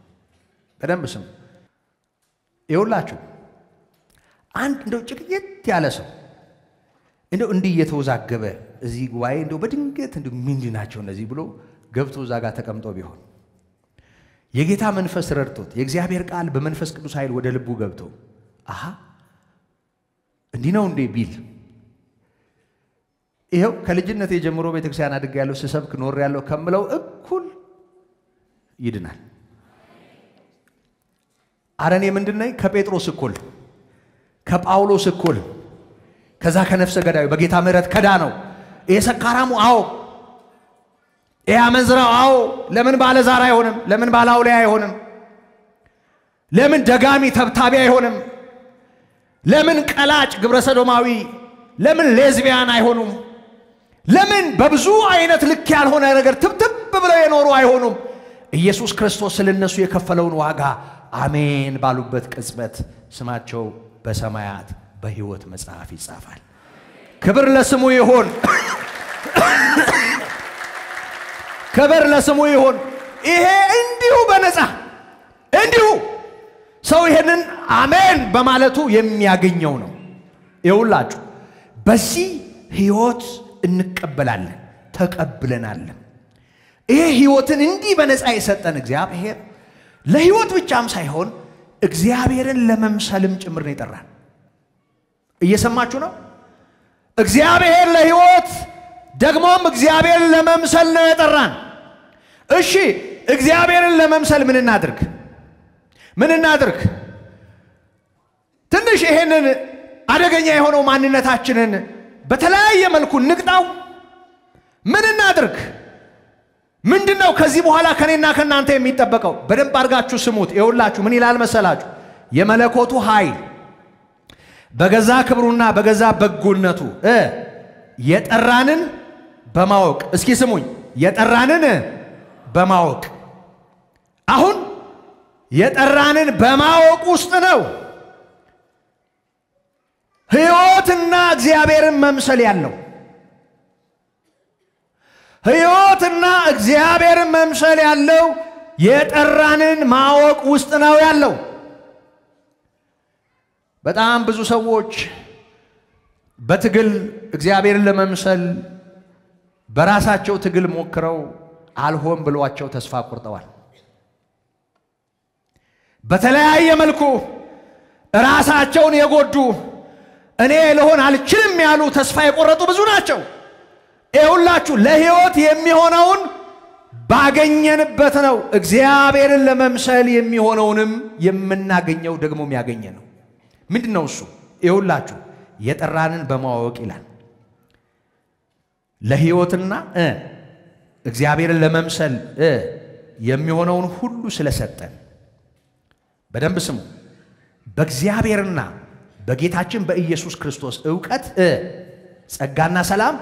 በደንብ ስሙ። ይኸውላችሁ አንድ እንደው ጭቅየት ያለ ሰው እንደው እንዲህ እየተወዛገበ እዚህ ጉባኤ እንደው በድንገት እንደው ምንድን ናቸው እነዚህ ብሎ ገብቶ እዛ ጋር ተቀምጦ ቢሆን የጌታ መንፈስ ረድቶት የእግዚአብሔር ቃል በመንፈስ ቅዱስ ኃይል ወደ ልቡ ገብቶ አሃ እንዲህ ነው እንዴ ቢል ይሄው ከልጅነቴ ጀምሮ ቤተክርስቲያን አድርጌያለሁ፣ ስሰብክ ኖሬያለሁ ከምለው እኩል ይድናል። አረኔ ምንድነኝ? ከጴጥሮስ እኩል፣ ከጳውሎስ እኩል፣ ከዛ ከነፍሰ ገዳዩ በጌታ ምሕረት ከዳ ነው። ይሄ ሰካራሙ አዎ፣ ይሄ አመንዝራው አዎ። ለምን ባለዛር አይሆንም? ለምን ባላውሊያ አይሆንም? ለምን ደጋሚ ተብታቢ አይሆንም? ለምን ቀላጭ ግብረሰዶማዊ፣ ለምን ሌዝቢያን አይሆኑም? ለምን በብዙ አይነት ልክ ያልሆነ ነገር ትብትብ ብለው የኖሩ አይሆኑም? ኢየሱስ ክርስቶስ ስለነሱ የከፈለውን ዋጋ አሜን ባሉበት ቅጽበት ስማቸው በሰማያት በሕይወት መጽሐፍ ይጻፋል። ክብር ለስሙ ይሁን። ክብር ለስሙ ይሁን። ይሄ እንዲሁ በነፃ እንዲሁ ሰው ይሄንን አሜን በማለቱ የሚያገኘው ነው። ይውላችሁ በዚህ ሕይወት እንቀበላለን፣ ተቀብለናል። ይሄ ሕይወትን እንዲህ በነፃ የሰጠን እግዚአብሔር ለሕይወት ብቻም ሳይሆን እግዚአብሔርን ለመምሰልም ጭምር ነው የጠራን። እየሰማችሁ ነው? እግዚአብሔር ለሕይወት ደግሞም እግዚአብሔርን ለመምሰል ነው የጠራን። እሺ እግዚአብሔርን ለመምሰል ምን እናድርግ? ምን እናድርግ? ትንሽ ይሄንን አደገኛ የሆነው ማንነታችንን በተለያየ መልኩ ንቅጣው። ምን እናድርግ? ምንድነው ከዚህ በኋላ ከኔና ከናንተ የሚጠበቀው? በደንብ አድርጋችሁ ስሙት። ይኸውላችሁ ምን ይላል መሰላችሁ? የመለኮቱ ኃይል በገዛ ክብሩና በገዛ በጎነቱ የጠራንን በማወቅ እስኪ ስሙኝ፣ የጠራንን በማወቅ አሁን የጠራንን በማወቅ ውስጥ ነው ሕይወትና እግዚአብሔርን መምሰል ያለው። ሕይወትና እግዚአብሔርን መምሰል ያለው የጠራንን ማወቅ ውስጥ ነው ያለው። በጣም ብዙ ሰዎች በትግል እግዚአብሔርን ለመምሰል በራሳቸው ትግል ሞክረው አልሆን ብሏቸው ተስፋ ቆርጠዋል። በተለያየ መልኩ ራሳቸውን የጎዱ እኔ ልሆን አልችልም ያሉ ተስፋ የቆረጡ ብዙ ናቸው። ይኸውላችሁ ለሕይወት የሚሆነውን ባገኘንበት ነው እግዚአብሔርን ለመምሰል የሚሆነውንም የምናገኘው ደግሞ የሚያገኘ ነው። ምንድነው እሱ? ይኸውላችሁ የጠራንን በማወቅ ይላል። ለሕይወትና እግዚአብሔርን ለመምሰል የሚሆነውን ሁሉ ስለሰጠን በደንብ ስሙ። በእግዚአብሔርና በጌታችን በኢየሱስ ክርስቶስ ዕውቀት ጸጋና ሰላም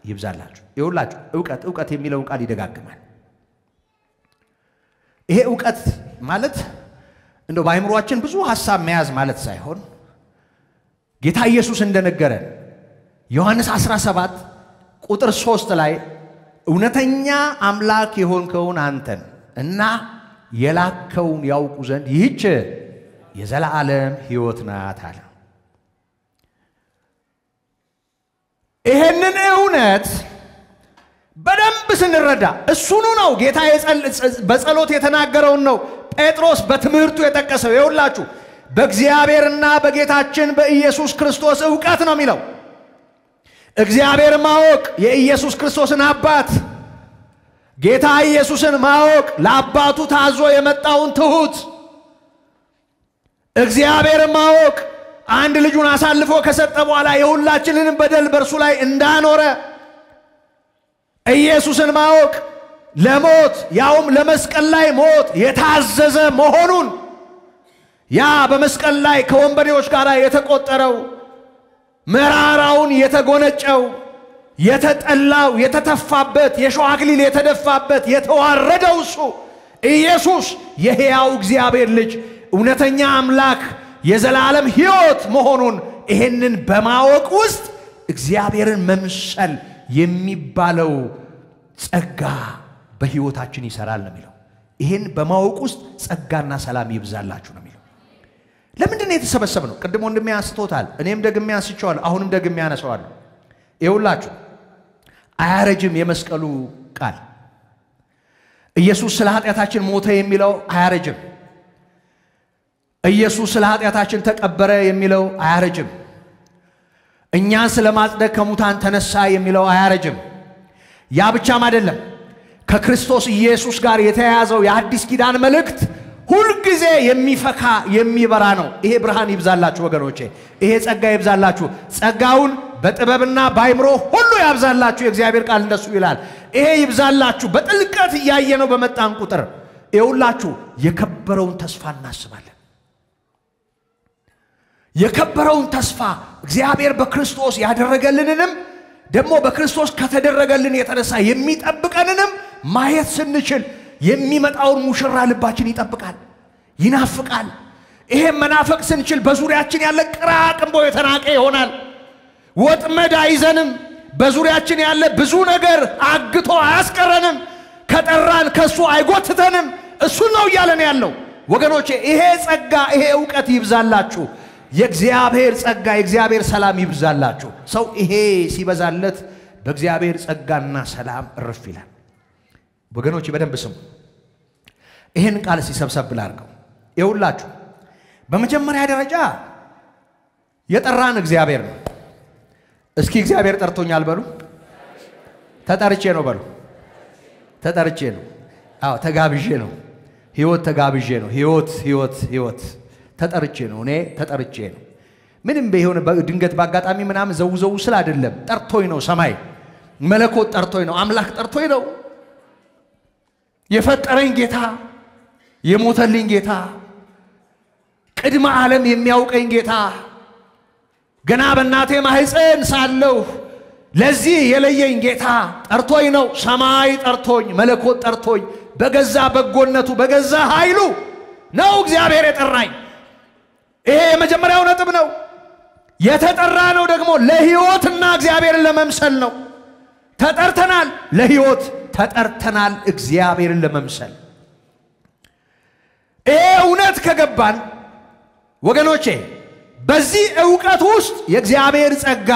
ይብዛላችሁ። ይውላችሁ ዕውቀት የሚለው ቃል ይደጋግማል። ይሄ ዕውቀት ማለት እንደው በአይምሮአችን ብዙ ሐሳብ መያዝ ማለት ሳይሆን ጌታ ኢየሱስ እንደነገረን ዮሐንስ 17 ቁጥር 3 ላይ እውነተኛ አምላክ የሆንከውን አንተን እና የላከውን ያውቁ ዘንድ ይህች የዘላለም ሕይወት ናት አለ። ይሄንን እውነት በደንብ ስንረዳ እሱኑ ነው ጌታ በጸሎት የተናገረውን ነው ጴጥሮስ በትምህርቱ የጠቀሰው። ይውላችሁ በእግዚአብሔርና በጌታችን በኢየሱስ ክርስቶስ ዕውቀት ነው የሚለው። እግዚአብሔር ማወቅ የኢየሱስ ክርስቶስን አባት ጌታ ኢየሱስን ማወቅ ለአባቱ ታዞ የመጣውን ትሁት እግዚአብሔር ማወቅ አንድ ልጁን አሳልፎ ከሰጠ በኋላ የሁላችንንም በደል በእርሱ ላይ እንዳኖረ ኢየሱስን ማወቅ ለሞት ያውም ለመስቀል ላይ ሞት የታዘዘ መሆኑን ያ በመስቀል ላይ ከወንበዴዎች ጋር የተቆጠረው መራራውን የተጎነጨው የተጠላው የተተፋበት የሾህ አክሊል የተደፋበት የተዋረደው እሱ ኢየሱስ የሕያው እግዚአብሔር ልጅ እውነተኛ አምላክ የዘላለም ሕይወት መሆኑን ይሄንን በማወቅ ውስጥ እግዚአብሔርን መምሰል የሚባለው ጸጋ በሕይወታችን ይሰራል ነው የሚለው። ይሄን በማወቅ ውስጥ ጸጋና ሰላም ይብዛላችሁ ነው የሚለው። ለምንድን ነው የተሰበሰብነው? ቅድም ወንድሜ አንስቶታል፣ እኔም ደግሜ አንስቼዋለሁ፣ አሁንም ደግሜ አነሳዋለሁ። ይኸውላችሁ አያረጅም የመስቀሉ ቃል። ኢየሱስ ስለ ኃጢአታችን ሞተ የሚለው አያረጅም። ኢየሱስ ስለ ኃጢአታችን ተቀበረ የሚለው አያረጅም። እኛን ስለማጽደቅ ከሙታን ተነሳ የሚለው አያረጅም። ያ ብቻም አይደለም፣ ከክርስቶስ ኢየሱስ ጋር የተያያዘው የአዲስ ኪዳን መልእክት ሁሉ ጊዜ የሚፈካ የሚበራ ነው። ይሄ ብርሃን ይብዛላችሁ ወገኖቼ፣ ይሄ ጸጋ ይብዛላችሁ። ጸጋውን በጥበብና በአይምሮ ሁሉ ያብዛላችሁ የእግዚአብሔር ቃል እንደሱ ይላል። ይሄ ይብዛላችሁ በጥልቀት ያየነው በመጣን ቁጥር ይውላችሁ የከበረውን ተስፋ እናስባለን። የከበረውን ተስፋ እግዚአብሔር በክርስቶስ ያደረገልንንም ደግሞ በክርስቶስ ከተደረገልን የተነሳ የሚጠብቀንንም ማየት ስንችል የሚመጣውን ሙሽራ ልባችን ይጠብቃል፣ ይናፍቃል። ይሄ መናፈቅ ስንችል በዙሪያችን ያለ ቅራቅንቦ የተናቀ ይሆናል። ወጥመድ አይዘንም። በዙሪያችን ያለ ብዙ ነገር አግቶ አያስቀረንም። ከጠራን ከሱ አይጎትተንም። እሱ ነው እያለን ያለው ወገኖቼ። ይሄ ጸጋ ይሄ ዕውቀት ይብዛላችሁ። የእግዚአብሔር ጸጋ የእግዚአብሔር ሰላም ይብዛላችሁ። ሰው ይሄ ሲበዛለት በእግዚአብሔር ጸጋና ሰላም እርፍ ይላል። ወገኖቼ በደንብ ስሙ። ይሄን ቃል ሲሰብሰብ ብላርገው ይውላችሁ በመጀመሪያ ደረጃ የጠራን እግዚአብሔር ነው። እስኪ እግዚአብሔር ጠርቶኛል በሉ። ተጠርቼ ነው በሉ። ተጠርቼ ነው። አዎ ተጋብዤ ነው። ሕይወት ተጋብዤ ነው። ሕይወት ተጠርቼ ነው። እኔ ተጠርቼ ነው። ምንም በይሆነ ድንገት ባጋጣሚ ምናምን ዘውዘው ስለ አይደለም። ጠርቶኝ ነው። ሰማይ መለኮት ጠርቶኝ ነው። አምላክ ጠርቶኝ ነው። የፈጠረኝ ጌታ የሞተልኝ ጌታ ቅድመ ዓለም የሚያውቀኝ ጌታ ገና በእናቴ ማህፀን ሳለሁ ለዚህ የለየኝ ጌታ ጠርቶኝ ነው። ሰማይ ጠርቶኝ መለኮት ጠርቶኝ በገዛ በጎነቱ በገዛ ኃይሉ ነው እግዚአብሔር የጠራኝ። ይሄ የመጀመሪያው ነጥብ ነው። የተጠራ ነው ደግሞ ለሕይወትና እግዚአብሔርን ለመምሰል ነው። ተጠርተናል ለሕይወት ተጠርተናል እግዚአብሔርን ለመምሰል። ይሄ እውነት ከገባን ወገኖቼ በዚህ ዕውቀት ውስጥ የእግዚአብሔር ጸጋ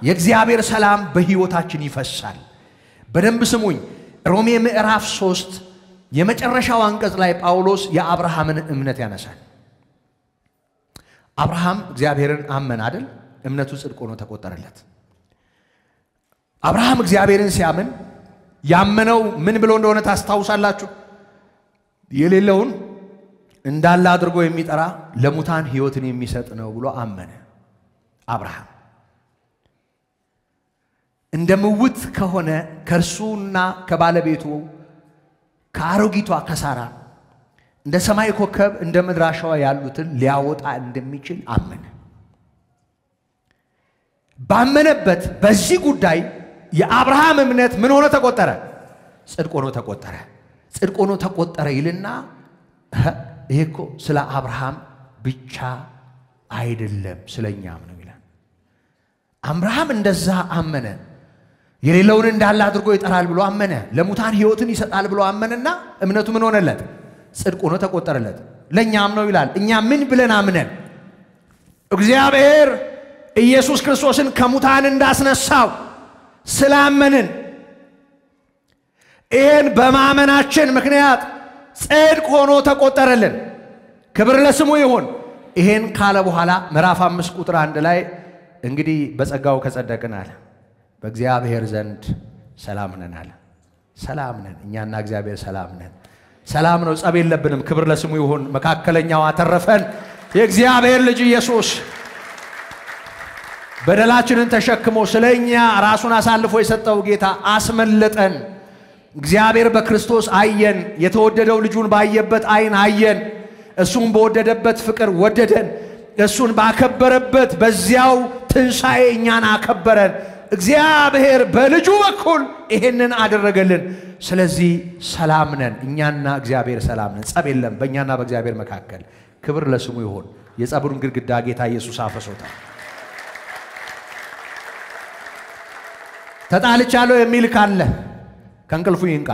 የእግዚአብሔር ሰላም በሕይወታችን ይፈሳል። በደንብ ስሙኝ። ሮሜ ምዕራፍ 3 የመጨረሻው አንቀጽ ላይ ጳውሎስ የአብርሃምን እምነት ያነሳል። አብርሃም እግዚአብሔርን አመነ አይደል? እምነቱ ጽድቅ ሆኖ ተቆጠረለት። አብርሃም እግዚአብሔርን ሲያምን ያመነው ምን ብሎ እንደሆነ ታስታውሳላችሁ? የሌለውን እንዳለ አድርጎ የሚጠራ ለሙታን ሕይወትን የሚሰጥ ነው ብሎ አመነ። አብርሃም እንደምውት ከሆነ ከርሱና ከባለቤቱ ከአሮጊቷ ከሳራ እንደ ሰማይ ኮከብ እንደ ምድር አሸዋ ያሉትን ሊያወጣ እንደሚችል አመነ። ባመነበት በዚህ ጉዳይ የአብርሃም እምነት ምን ሆነ ተቆጠረ? ጽድቅ ሆኖ ተቆጠረ። ጽድቅ ሆኖ ተቆጠረ ይልና ይሄ እኮ ስለ አብርሃም ብቻ አይደለም ስለኛም ነው ይላል። አብርሃም እንደዛ አመነ። የሌለውን እንዳለ አድርጎ ይጠራል ብሎ አመነ። ለሙታን ሕይወትን ይሰጣል ብሎ አመነና እምነቱ ምን ሆነለት? ጽድቅ ሆኖ ተቆጠረለት። ለኛም ነው ይላል። እኛ ምን ብለን አምነን? እግዚአብሔር ኢየሱስ ክርስቶስን ከሙታን እንዳስነሳው ስላመንን ይህን በማመናችን ምክንያት ጽድቅ ሆኖ ተቆጠረልን። ክብር ለስሙ ይሁን። ይህን ካለ በኋላ ምዕራፍ 5 ቁጥር 1 ላይ እንግዲህ በጸጋው ከጸደቅን አለ በእግዚአብሔር ዘንድ ሰላም ነን አለ። ሰላም ነን፣ እኛና እግዚአብሔር ሰላም ነን። ሰላም ነው፣ ጸብ የለብንም። ክብር ለስሙ ይሁን። መካከለኛው አተረፈን። የእግዚአብሔር ልጅ ኢየሱስ በደላችንን ተሸክሞ ስለኛ ራሱን አሳልፎ የሰጠው ጌታ አስመለጠን። እግዚአብሔር በክርስቶስ አየን። የተወደደው ልጁን ባየበት አይን አየን። እሱን በወደደበት ፍቅር ወደደን። እሱን ባከበረበት በዚያው ትንሣኤ እኛን አከበረን። እግዚአብሔር በልጁ በኩል ይሄንን አደረገልን። ስለዚህ ሰላም ነን፣ እኛና እግዚአብሔር ሰላም ነን። ጸብ የለም በእኛና በእግዚአብሔር መካከል። ክብር ለስሙ ይሁን። የጸቡን ግድግዳ ጌታ ኢየሱስ አፈሶታል። ተጣልቻለሁ የሚል ካለ ከእንቅልፉ ይንቃ።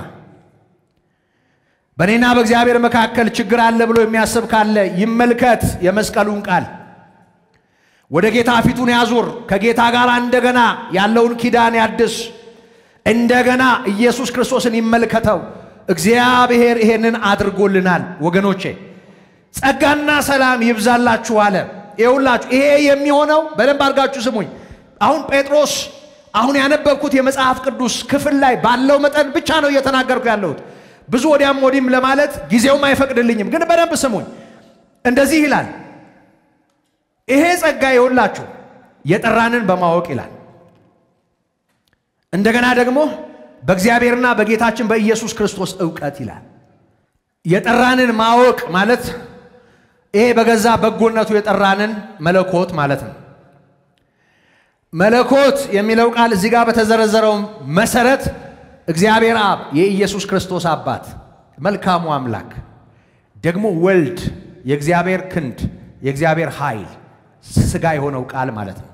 በእኔና በእግዚአብሔር መካከል ችግር አለ ብሎ የሚያስብ ካለ ይመልከት የመስቀሉን ቃል። ወደ ጌታ ፊቱን ያዙር። ከጌታ ጋር እንደገና ያለውን ኪዳን ያድስ። እንደገና ኢየሱስ ክርስቶስን ይመልከተው። እግዚአብሔር ይሄንን አድርጎልናል። ወገኖቼ ጸጋና ሰላም ይብዛላችሁ አለ። ይኸውላችሁ ይሄ የሚሆነው በደንብ አድርጋችሁ ስሙኝ። አሁን ጴጥሮስ አሁን ያነበብኩት የመጽሐፍ ቅዱስ ክፍል ላይ ባለው መጠን ብቻ ነው እየተናገርኩ ያለሁት። ብዙ ወዲያም ወዲም ለማለት ጊዜውም አይፈቅድልኝም። ግን በደንብ ስሙኝ። እንደዚህ ይላል ይሄ ጸጋ ይሁንላችሁ የጠራንን በማወቅ ይላል። እንደገና ደግሞ በእግዚአብሔርና በጌታችን በኢየሱስ ክርስቶስ ዕውቀት ይላል። የጠራንን ማወቅ ማለት ይሄ በገዛ በጎነቱ የጠራንን መለኮት ማለት ነው። መለኮት የሚለው ቃል እዚህ ጋር በተዘረዘረው መሰረት እግዚአብሔር አብ የኢየሱስ ክርስቶስ አባት መልካሙ አምላክ ደግሞ ወልድ የእግዚአብሔር ክንድ የእግዚአብሔር ኃይል ሥጋ የሆነው ቃል ማለት ነው።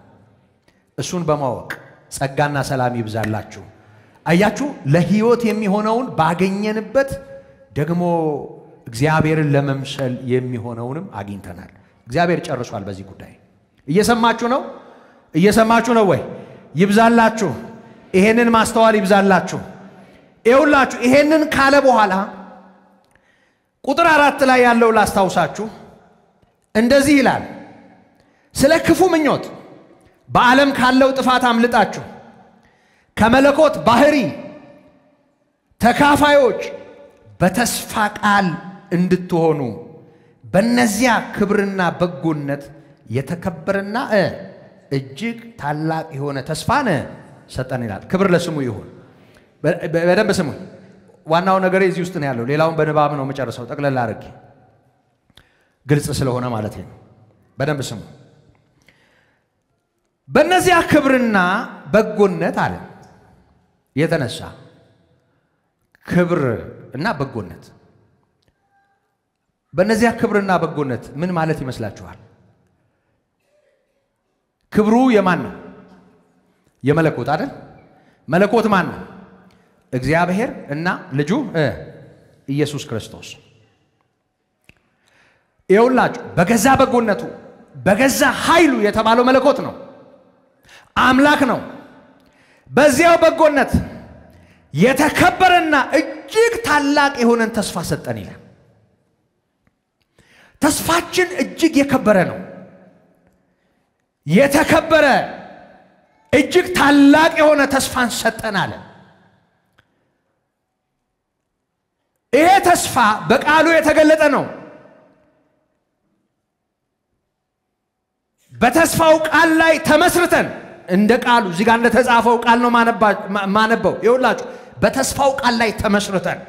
እሱን በማወቅ ጸጋና ሰላም ይብዛላችሁ። አያችሁ ለሕይወት የሚሆነውን ባገኘንበት ደግሞ እግዚአብሔርን ለመምሰል የሚሆነውንም አግኝተናል። እግዚአብሔር ጨርሷል በዚህ ጉዳይ። እየሰማችሁ ነው? እየሰማችሁ ነው ወይ? ይብዛላችሁ። ይሄንን ማስተዋል ይብዛላችሁ። ይኸውላችሁ ይሄንን ካለ በኋላ ቁጥር 4 ላይ ያለው ላስታውሳችሁ እንደዚህ ይላል ስለ ክፉ ምኞት በዓለም ካለው ጥፋት አምልጣችሁ ከመለኮት ባህሪ ተካፋዮች በተስፋ ቃል እንድትሆኑ በእነዚያ ክብርና በጎነት የተከበረና እጅግ ታላቅ የሆነ ተስፋን ሰጠን ይላል። ክብር ለስሙ ይሁን። በደንብ ስሙ። ዋናው ነገር እዚህ ውስጥ ነው ያለው። ሌላውን በንባብ ነው መጨረሻው። ጠቅለል አድርጌ ግልጽ ስለሆነ ማለት ነው። በደንብ ስሙ። በእነዚያ ክብርና በጎነት አለ የተነሳ ክብር እና በጎነት። በእነዚያ ክብርና በጎነት ምን ማለት ይመስላችኋል? ክብሩ የማን ነው? የመለኮት አይደል? መለኮት ማን ነው? እግዚአብሔር እና ልጁ ኢየሱስ ክርስቶስ። ይኸውላችሁ በገዛ በጎነቱ በገዛ ኃይሉ የተባለው መለኮት ነው፣ አምላክ ነው። በዚያው በጎነት የተከበረና እጅግ ታላቅ የሆነን ተስፋ ሰጠን ይላል። ተስፋችን እጅግ የከበረ ነው። የተከበረ እጅግ ታላቅ የሆነ ተስፋን ሰጠን አለ። ይሄ ተስፋ በቃሉ የተገለጠ ነው። በተስፋው ቃል ላይ ተመስርተን እንደ ቃሉ እዚህ ጋር እንደተጻፈው ቃል ነው ማነበው። ይኸውላችሁ በተስፋው ቃል ላይ ተመስርተን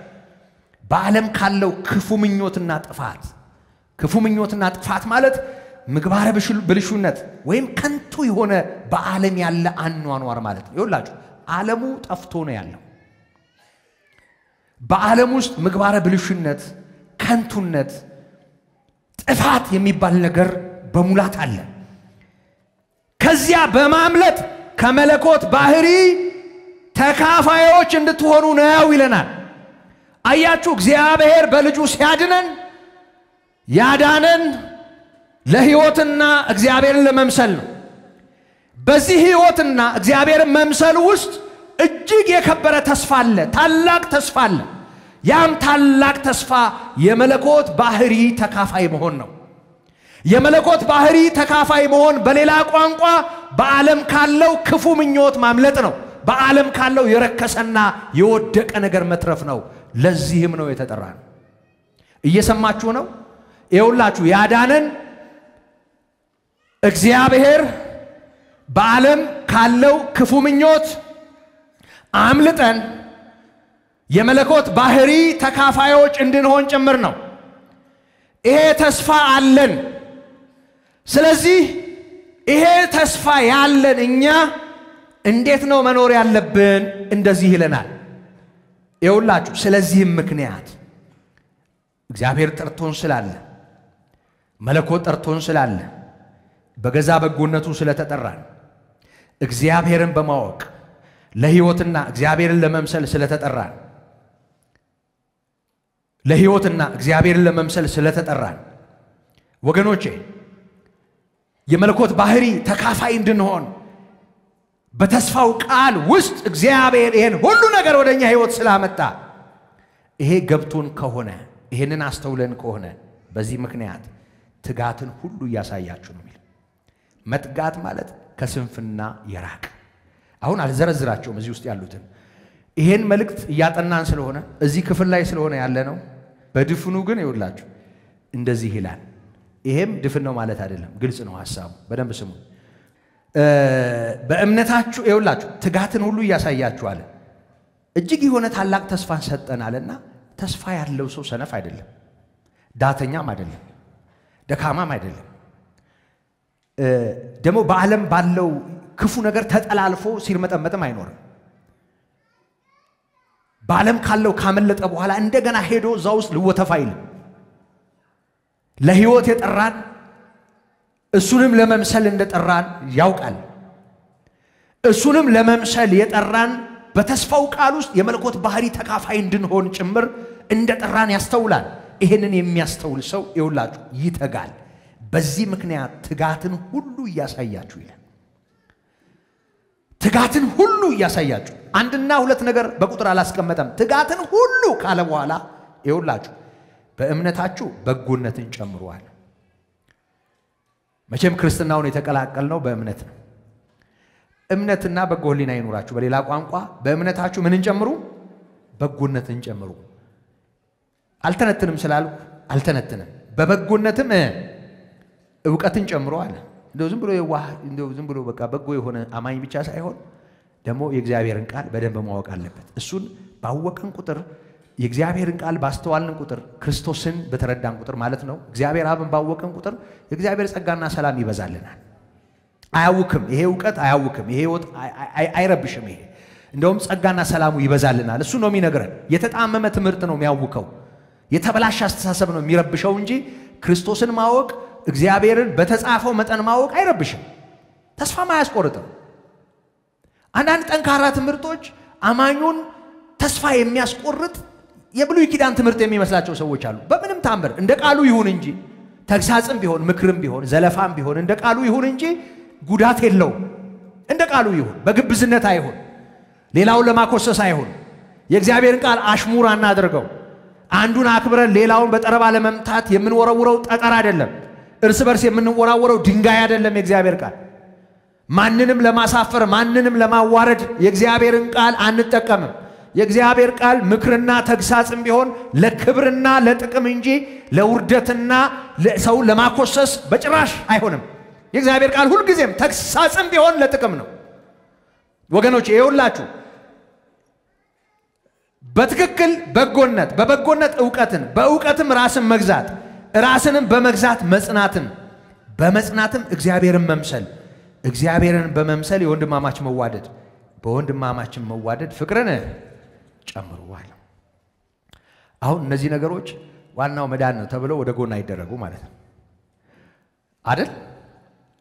በዓለም ካለው ክፉ ምኞትና ጥፋት። ክፉ ምኞትና ጥፋት ማለት ምግባረ ብልሹነት ወይም ከንቱ የሆነ በዓለም ያለ አኗኗር ማለት ነው። ይኸውላችሁ ዓለሙ ጠፍቶ ነው ያለው። በዓለም ውስጥ ምግባረ ብልሹነት፣ ከንቱነት፣ ጥፋት የሚባል ነገር በሙላት አለ። ከዚያ በማምለጥ ከመለኮት ባህሪ ተካፋዮች እንድትሆኑ ነው ይለናል። አያችሁ እግዚአብሔር በልጁ ሲያድነን ያዳነን ለሕይወትና እግዚአብሔርን ለመምሰል ነው። በዚህ ሕይወትና እግዚአብሔርን መምሰል ውስጥ እጅግ የከበረ ተስፋ አለ፣ ታላቅ ተስፋ አለ። ያም ታላቅ ተስፋ የመለኮት ባህሪ ተካፋይ መሆን ነው። የመለኮት ባህሪ ተካፋይ መሆን በሌላ ቋንቋ በዓለም ካለው ክፉ ምኞት ማምለጥ ነው። በዓለም ካለው የረከሰና የወደቀ ነገር መትረፍ ነው። ለዚህም ነው የተጠራን። እየሰማችሁ ነው? ይኸውላችሁ ያዳነን እግዚአብሔር በዓለም ካለው ክፉ ምኞት አምልጠን የመለኮት ባህሪ ተካፋዮች እንድንሆን ጭምር ነው። ይሄ ተስፋ አለን። ስለዚህ ይሄ ተስፋ ያለን እኛ እንዴት ነው መኖር ያለብን? እንደዚህ ይለናል። ይኸውላችሁ ስለዚህም ምክንያት እግዚአብሔር ጠርቶን ስላለ፣ መለኮት ጠርቶን ስላለ፣ በገዛ በጎነቱ ስለተጠራን፣ እግዚአብሔርን በማወቅ ለሕይወትና እግዚአብሔርን ለመምሰል ስለተጠራን፣ ለሕይወትና እግዚአብሔርን ለመምሰል ስለተጠራን ወገኖቼ የመለኮት ባህሪ ተካፋይ እንድንሆን በተስፋው ቃል ውስጥ እግዚአብሔር ይሄን ሁሉ ነገር ወደኛ ሕይወት ስላመጣ ይሄ ገብቶን ከሆነ ይሄንን አስተውለን ከሆነ በዚህ ምክንያት ትጋትን ሁሉ ያሳያችሁ ነው የሚል። መትጋት ማለት ከስንፍና የራቅ አሁን አልዘረዝራቸውም እዚህ ውስጥ ያሉትን። ይሄን መልእክት እያጠናን ስለሆነ እዚህ ክፍል ላይ ስለሆነ ያለ ነው። በድፍኑ ግን ይውላችሁ እንደዚህ ይላል። ይሄም ድፍን ነው ማለት አይደለም፣ ግልጽ ነው ሐሳቡ። በደንብ ስሙ። በእምነታችሁ ይውላችሁ ትጋትን ሁሉ ያሳያችኋል። እጅግ የሆነ ታላቅ ተስፋን ሰጠናልና ተስፋ ያለው ሰው ሰነፍ አይደለም፣ ዳተኛም አይደለም፣ ደካማም አይደለም። ደግሞ በዓለም ባለው ክፉ ነገር ተጠላልፎ ሲርመጠመጥም አይኖርም። በዓለም ካለው ካመለጠ በኋላ እንደገና ሄዶ እዛው ውስጥ ልወተፍ አይልም። ለሕይወት የጠራን እሱንም ለመምሰል እንደጠራን ያውቃል። እሱንም ለመምሰል የጠራን በተስፋው ቃል ውስጥ የመለኮት ባህሪ ተካፋይ እንድንሆን ጭምር እንደጠራን ያስተውላል። ይሄንን የሚያስተውል ሰው ይውላችሁ ይተጋል። በዚህ ምክንያት ትጋትን ሁሉ ያሳያችሁ ይላል። ትጋትን ሁሉ ያሳያችሁ። አንድና ሁለት ነገር በቁጥር አላስቀመጠም። ትጋትን ሁሉ ካለ በኋላ ይውላችሁ በእምነታችሁ በጎነትን ጨምሯል። መቼም ክርስትናውን የተቀላቀልነው በእምነት ነው። እምነትና በጎ ሕሊና ይኑራችሁ። በሌላ ቋንቋ በእምነታችሁ ምንን ጨምሩ? በጎነትን ጨምሩ። አልተነትንም ስላልኩ አልተነትንም። በበጎነትም ዕውቀትን ጨምሮ አለ። እንደው ዝም ብሎ የዋህ እንደው ዝም ብሎ በቃ በጎ የሆነ አማኝ ብቻ ሳይሆን ደግሞ የእግዚአብሔርን ቃል በደንብ ማወቅ አለበት። እሱን ባወቅን ቁጥር የእግዚአብሔርን ቃል ባስተዋልን ቁጥር ክርስቶስን በተረዳን ቁጥር ማለት ነው። እግዚአብሔር አብን ባወቅን ቁጥር የእግዚአብሔር ጸጋና ሰላም ይበዛልናል። አያውክም፣ ይሄ ዕውቀት አያውክም፣ ይሄ ሕይወት አይረብሽም። ይሄ እንደውም ጸጋና ሰላሙ ይበዛልናል። እሱ ነው የሚነግረን። የተጣመመ ትምህርት ነው የሚያውከው፣ የተበላሸ አስተሳሰብ ነው የሚረብሸው እንጂ ክርስቶስን ማወቅ እግዚአብሔርን በተጻፈው መጠን ማወቅ አይረብሽም፣ ተስፋም አያስቆርጥም። አንዳንድ ጠንካራ ትምህርቶች አማኙን ተስፋ የሚያስቆርጥ የብሉይ ኪዳን ትምህርት የሚመስላቸው ሰዎች አሉ። በምንም ታምር እንደ ቃሉ ይሁን እንጂ ተግሳጽም ቢሆን ምክርም ቢሆን ዘለፋም ቢሆን እንደ ቃሉ ይሁን እንጂ ጉዳት የለውም። እንደ ቃሉ ይሁን፣ በግብዝነት አይሁን፣ ሌላውን ለማኮሰስ አይሁን። የእግዚአብሔርን ቃል አሽሙር አናድርገው። አንዱን አክብረን ሌላውን በጠረባ ለመምታት የምንወረውረው ጠጠር አይደለም። እርስ በርስ የምንወራወረው ድንጋይ አይደለም። የእግዚአብሔር ቃል ማንንም ለማሳፈር ማንንም ለማዋረድ የእግዚአብሔርን ቃል አንጠቀምም። የእግዚአብሔር ቃል ምክርና ተግሳጽም ቢሆን ለክብርና ለጥቅም እንጂ ለውርደትና ሰው ለማኮሰስ በጭራሽ አይሆንም። የእግዚአብሔር ቃል ሁልጊዜም ተግሳጽም ቢሆን ለጥቅም ነው። ወገኖች ይኸውላችሁ በትክክል በጎነት፣ በበጎነት ዕውቀትን፣ በዕውቀትም ራስን መግዛት፣ ራስንም በመግዛት መጽናትን፣ በመጽናትም እግዚአብሔርን መምሰል እግዚአብሔርን በመምሰል የወንድማማች መዋደድ በወንድማማችን መዋደድ ፍቅርን ጨምሩ አለ። አሁን እነዚህ ነገሮች ዋናው መዳን ነው ተብለው ወደ ጎን አይደረጉ ማለት ነው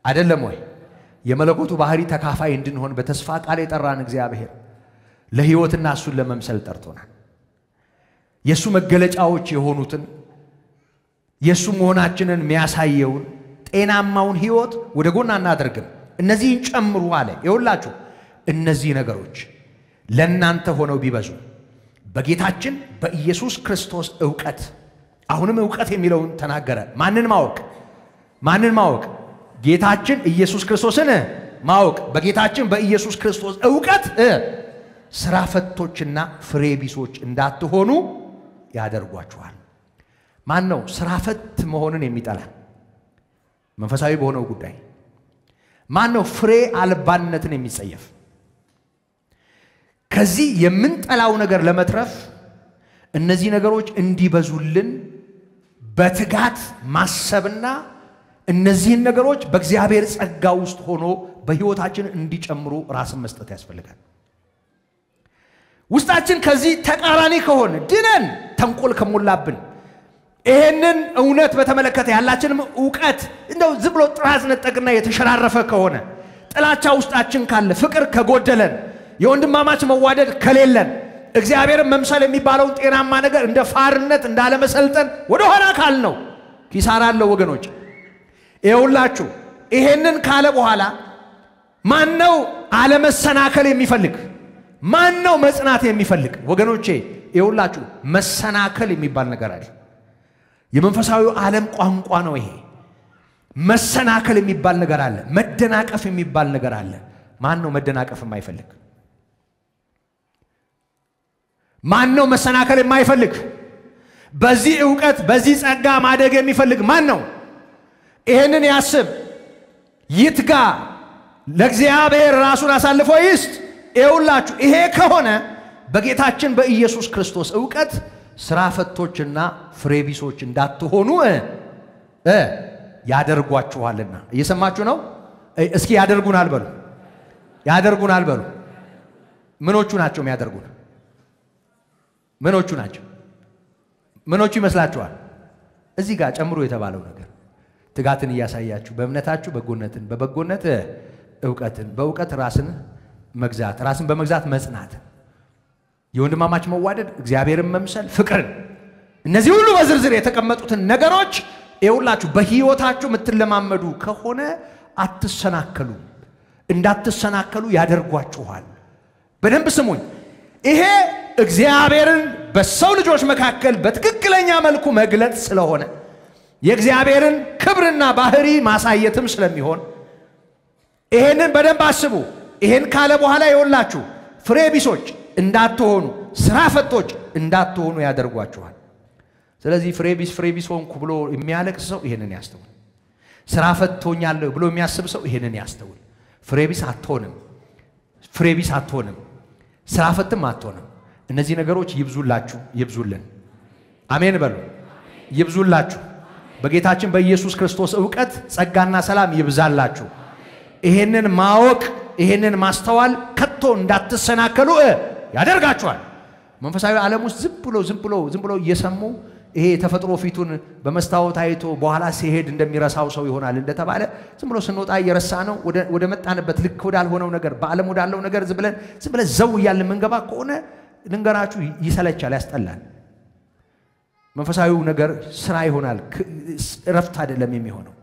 አይደለም ወይ? የመለኮቱ ባህሪ ተካፋይ እንድንሆን በተስፋ ቃል የጠራን እግዚአብሔር ለሕይወትና እሱን ለመምሰል ጠርቶናል። የሱ መገለጫዎች የሆኑትን የሱ መሆናችንን የሚያሳየውን ጤናማውን ሕይወት ወደ ጎን አናደርግም። እነዚህን ጨምሩ አለ። ይኸውላችሁ እነዚህ ነገሮች ለእናንተ ሆነው ቢበዙ በጌታችን በኢየሱስ ክርስቶስ ዕውቀት አሁንም ዕውቀት የሚለውን ተናገረ። ማንን ማወቅ? ጌታችን ኢየሱስ ክርስቶስን ማወቅ። በጌታችን በኢየሱስ ክርስቶስ ዕውቀት ሥራ ፈቶችና ፍሬ ቢሶች እንዳትሆኑ ያደርጓችኋል። ማን ነው ሥራ ፈት መሆንን የሚጠላ? መንፈሳዊ በሆነው ጉዳይ ማን ነው ፍሬ አልባነትን የሚጸየፍ? ከዚህ የምንጠላው ነገር ለመትረፍ እነዚህ ነገሮች እንዲበዙልን በትጋት ማሰብና እነዚህን ነገሮች በእግዚአብሔር ጸጋ ውስጥ ሆኖ በሕይወታችን እንዲጨምሩ ራስን መስጠት ያስፈልጋል። ውስጣችን ከዚህ ተቃራኒ ከሆነ ድነን ተንኮል ከሞላብን ይሄንን እውነት በተመለከተ ያላችንም ዕውቀት እንደው ዝም ብሎ ጥራዝ ነጠቅና የተሸራረፈ ከሆነ ጥላቻ ውስጣችን ካለ ፍቅር ከጎደለን የወንድማማች መዋደድ ከሌለን እግዚአብሔርን መምሰል የሚባለውን ጤናማ ነገር እንደ ፋርነት እንዳለመሰልጠን ወደ ኋላ ካል ነው ኪሳራ አለው ወገኖች። ይኸውላችሁ ይሄንን ካለ በኋላ ማን ነው አለመሰናከል የሚፈልግ? ማን ነው መጽናት የሚፈልግ? ወገኖቼ ይኸውላችሁ መሰናከል የሚባል ነገር አለ። የመንፈሳዊ ዓለም ቋንቋ ነው ይሄ። መሰናከል የሚባል ነገር አለ። መደናቀፍ የሚባል ነገር አለ። ማን ነው መደናቀፍ የማይፈልግ? ማን ነው መሰናከል የማይፈልግ? በዚህ ዕውቀት በዚህ ጸጋ ማደግ የሚፈልግ ማን ነው? ይሄንን ያስብ፣ ይትጋ፣ ለእግዚአብሔር ራሱን አሳልፎ ይስጥ። ይኸውላችሁ ይሄ ከሆነ በጌታችን በኢየሱስ ክርስቶስ ዕውቀት ሥራ ፈቶችና ፍሬ ቢሶች እንዳትሆኑ ያደርጓችኋልና። እየሰማችሁ ነው? እስኪ ያደርጉናል በሉ። ያደርጉናል በሉ። ምኖቹ ናቸው የሚያደርጉን? ምኖቹ ናቸው? ምኖቹ ይመስላችኋል? እዚህ ጋር ጨምሮ የተባለው ነገር ትጋትን እያሳያችሁ በእምነታችሁ በጎነትን፣ በበጎነት ዕውቀትን፣ በዕውቀት ራስን መግዛት፣ ራስን በመግዛት መጽናት፣ የወንድማማች መዋደድ፣ እግዚአብሔርን መምሰል፣ ፍቅርን፣ እነዚህ ሁሉ በዝርዝር የተቀመጡትን ነገሮች ይኸውላችሁ በሕይወታችሁ የምትለማመዱ ከሆነ አትሰናከሉ። እንዳትሰናከሉ ያደርጓችኋል። በደንብ ስሙኝ። ይሄ እግዚአብሔርን በሰው ልጆች መካከል በትክክለኛ መልኩ መግለጽ ስለሆነ የእግዚአብሔርን ክብርና ባህሪ ማሳየትም ስለሚሆን ይሄንን በደንብ አስቡ። ይሄን ካለ በኋላ ይኸውላችሁ ፍሬ ቢሶች እንዳትሆኑ፣ ሥራ ፈቶች እንዳትሆኑ ያደርጓችኋል። ስለዚህ ፍሬ ቢስ ሆንኩ ብሎ የሚያለቅስ ሰው ይሄንን ያስተውል። ሥራ ፈቶኛለሁ ብሎ የሚያስብ ሰው ይሄንን ያስተውል። ፍሬ ቢስ አትሆንም፣ ሥራ ፈትም አትሆንም። እነዚህ ነገሮች ይብዙላችሁ፣ ይብዙልን። አሜን በሉ። ይብዙላችሁ። በጌታችን በኢየሱስ ክርስቶስ ዕውቀት ጸጋና ሰላም ይብዛላችሁ። ይሄንን ማወቅ ይሄንን ማስተዋል ከቶ እንዳትሰናከሉ ያደርጋችኋል። መንፈሳዊ ዓለም ውስጥ ዝም ብሎ እየሰሙ ይሄ ተፈጥሮ ፊቱን በመስታወት አይቶ በኋላ ሲሄድ እንደሚረሳው ሰው ይሆናል እንደተባለ ዝም ብሎ ስንወጣ እየረሳ ነው ወደ መጣንበት ልክ ወዳልሆነው ነገር በዓለም ወዳለው ነገር ዝም ብለን ዘው እያልን መንገባ ከሆነ ልንገራችሁ ይሰለቻል፣ ያስጠላል። መንፈሳዊው ነገር ስራ ይሆናል፣ እረፍት አይደለም የሚሆነው።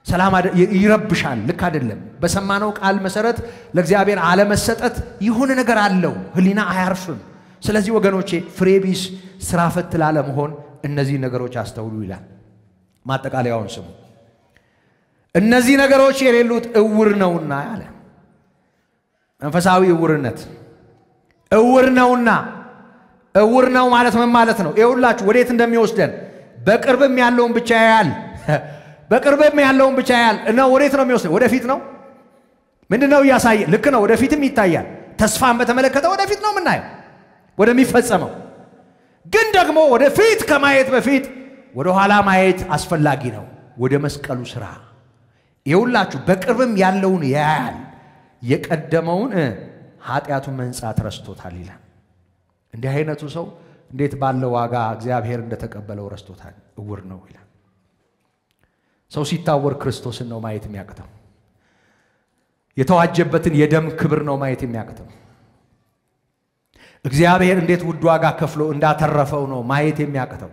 ሰላም ይረብሻል፣ ልክ አይደለም። በሰማነው ቃል መሰረት ለእግዚአብሔር አለመሰጠት የሆነ ነገር አለው፣ ህሊና አያርፍም። ስለዚህ ወገኖቼ ፍሬ ቢስ ስራ ፈት ላለመሆን እነዚህ ነገሮች አስተውሉ ይላል። ማጠቃለያውን ስሙ። እነዚህ ነገሮች የሌሉት እውር ነውና ያለ መንፈሳዊ እውርነት እውር ነውና። እውር ነው ማለት ምን ማለት ነው? ይኸውላችሁ ወዴት እንደሚወስደን በቅርብም ያለውን ብቻ ያያል። በቅርብም ያለውን ብቻ ያያል እና ወዴት ነው የሚወስደን? ወደፊት ነው። ምንድነው እያሳየ? ልክ ነው፣ ወደፊትም ይታያል። ተስፋን በተመለከተ ወደፊት ነው የምናየው ወደሚፈጸመው። ግን ደግሞ ወደፊት ከማየት በፊት ወደ ኋላ ማየት አስፈላጊ ነው። ወደ መስቀሉ ሥራ ይውላችሁ በቅርብም ያለውን ያያል የቀደመውን ኃጢያቱን መንጻት ረስቶታል ይላል። እንዲህ አይነቱ ሰው እንዴት ባለው ዋጋ እግዚአብሔር እንደተቀበለው ረስቶታል እውር ነው ይላል። ሰው ሲታወር ክርስቶስን ነው ማየት የሚያቅተው። የተዋጀበትን የደም ክብር ነው ማየት የሚያቅተው። እግዚአብሔር እንዴት ውድ ዋጋ ከፍሎ እንዳተረፈው ነው ማየት የሚያቅተው።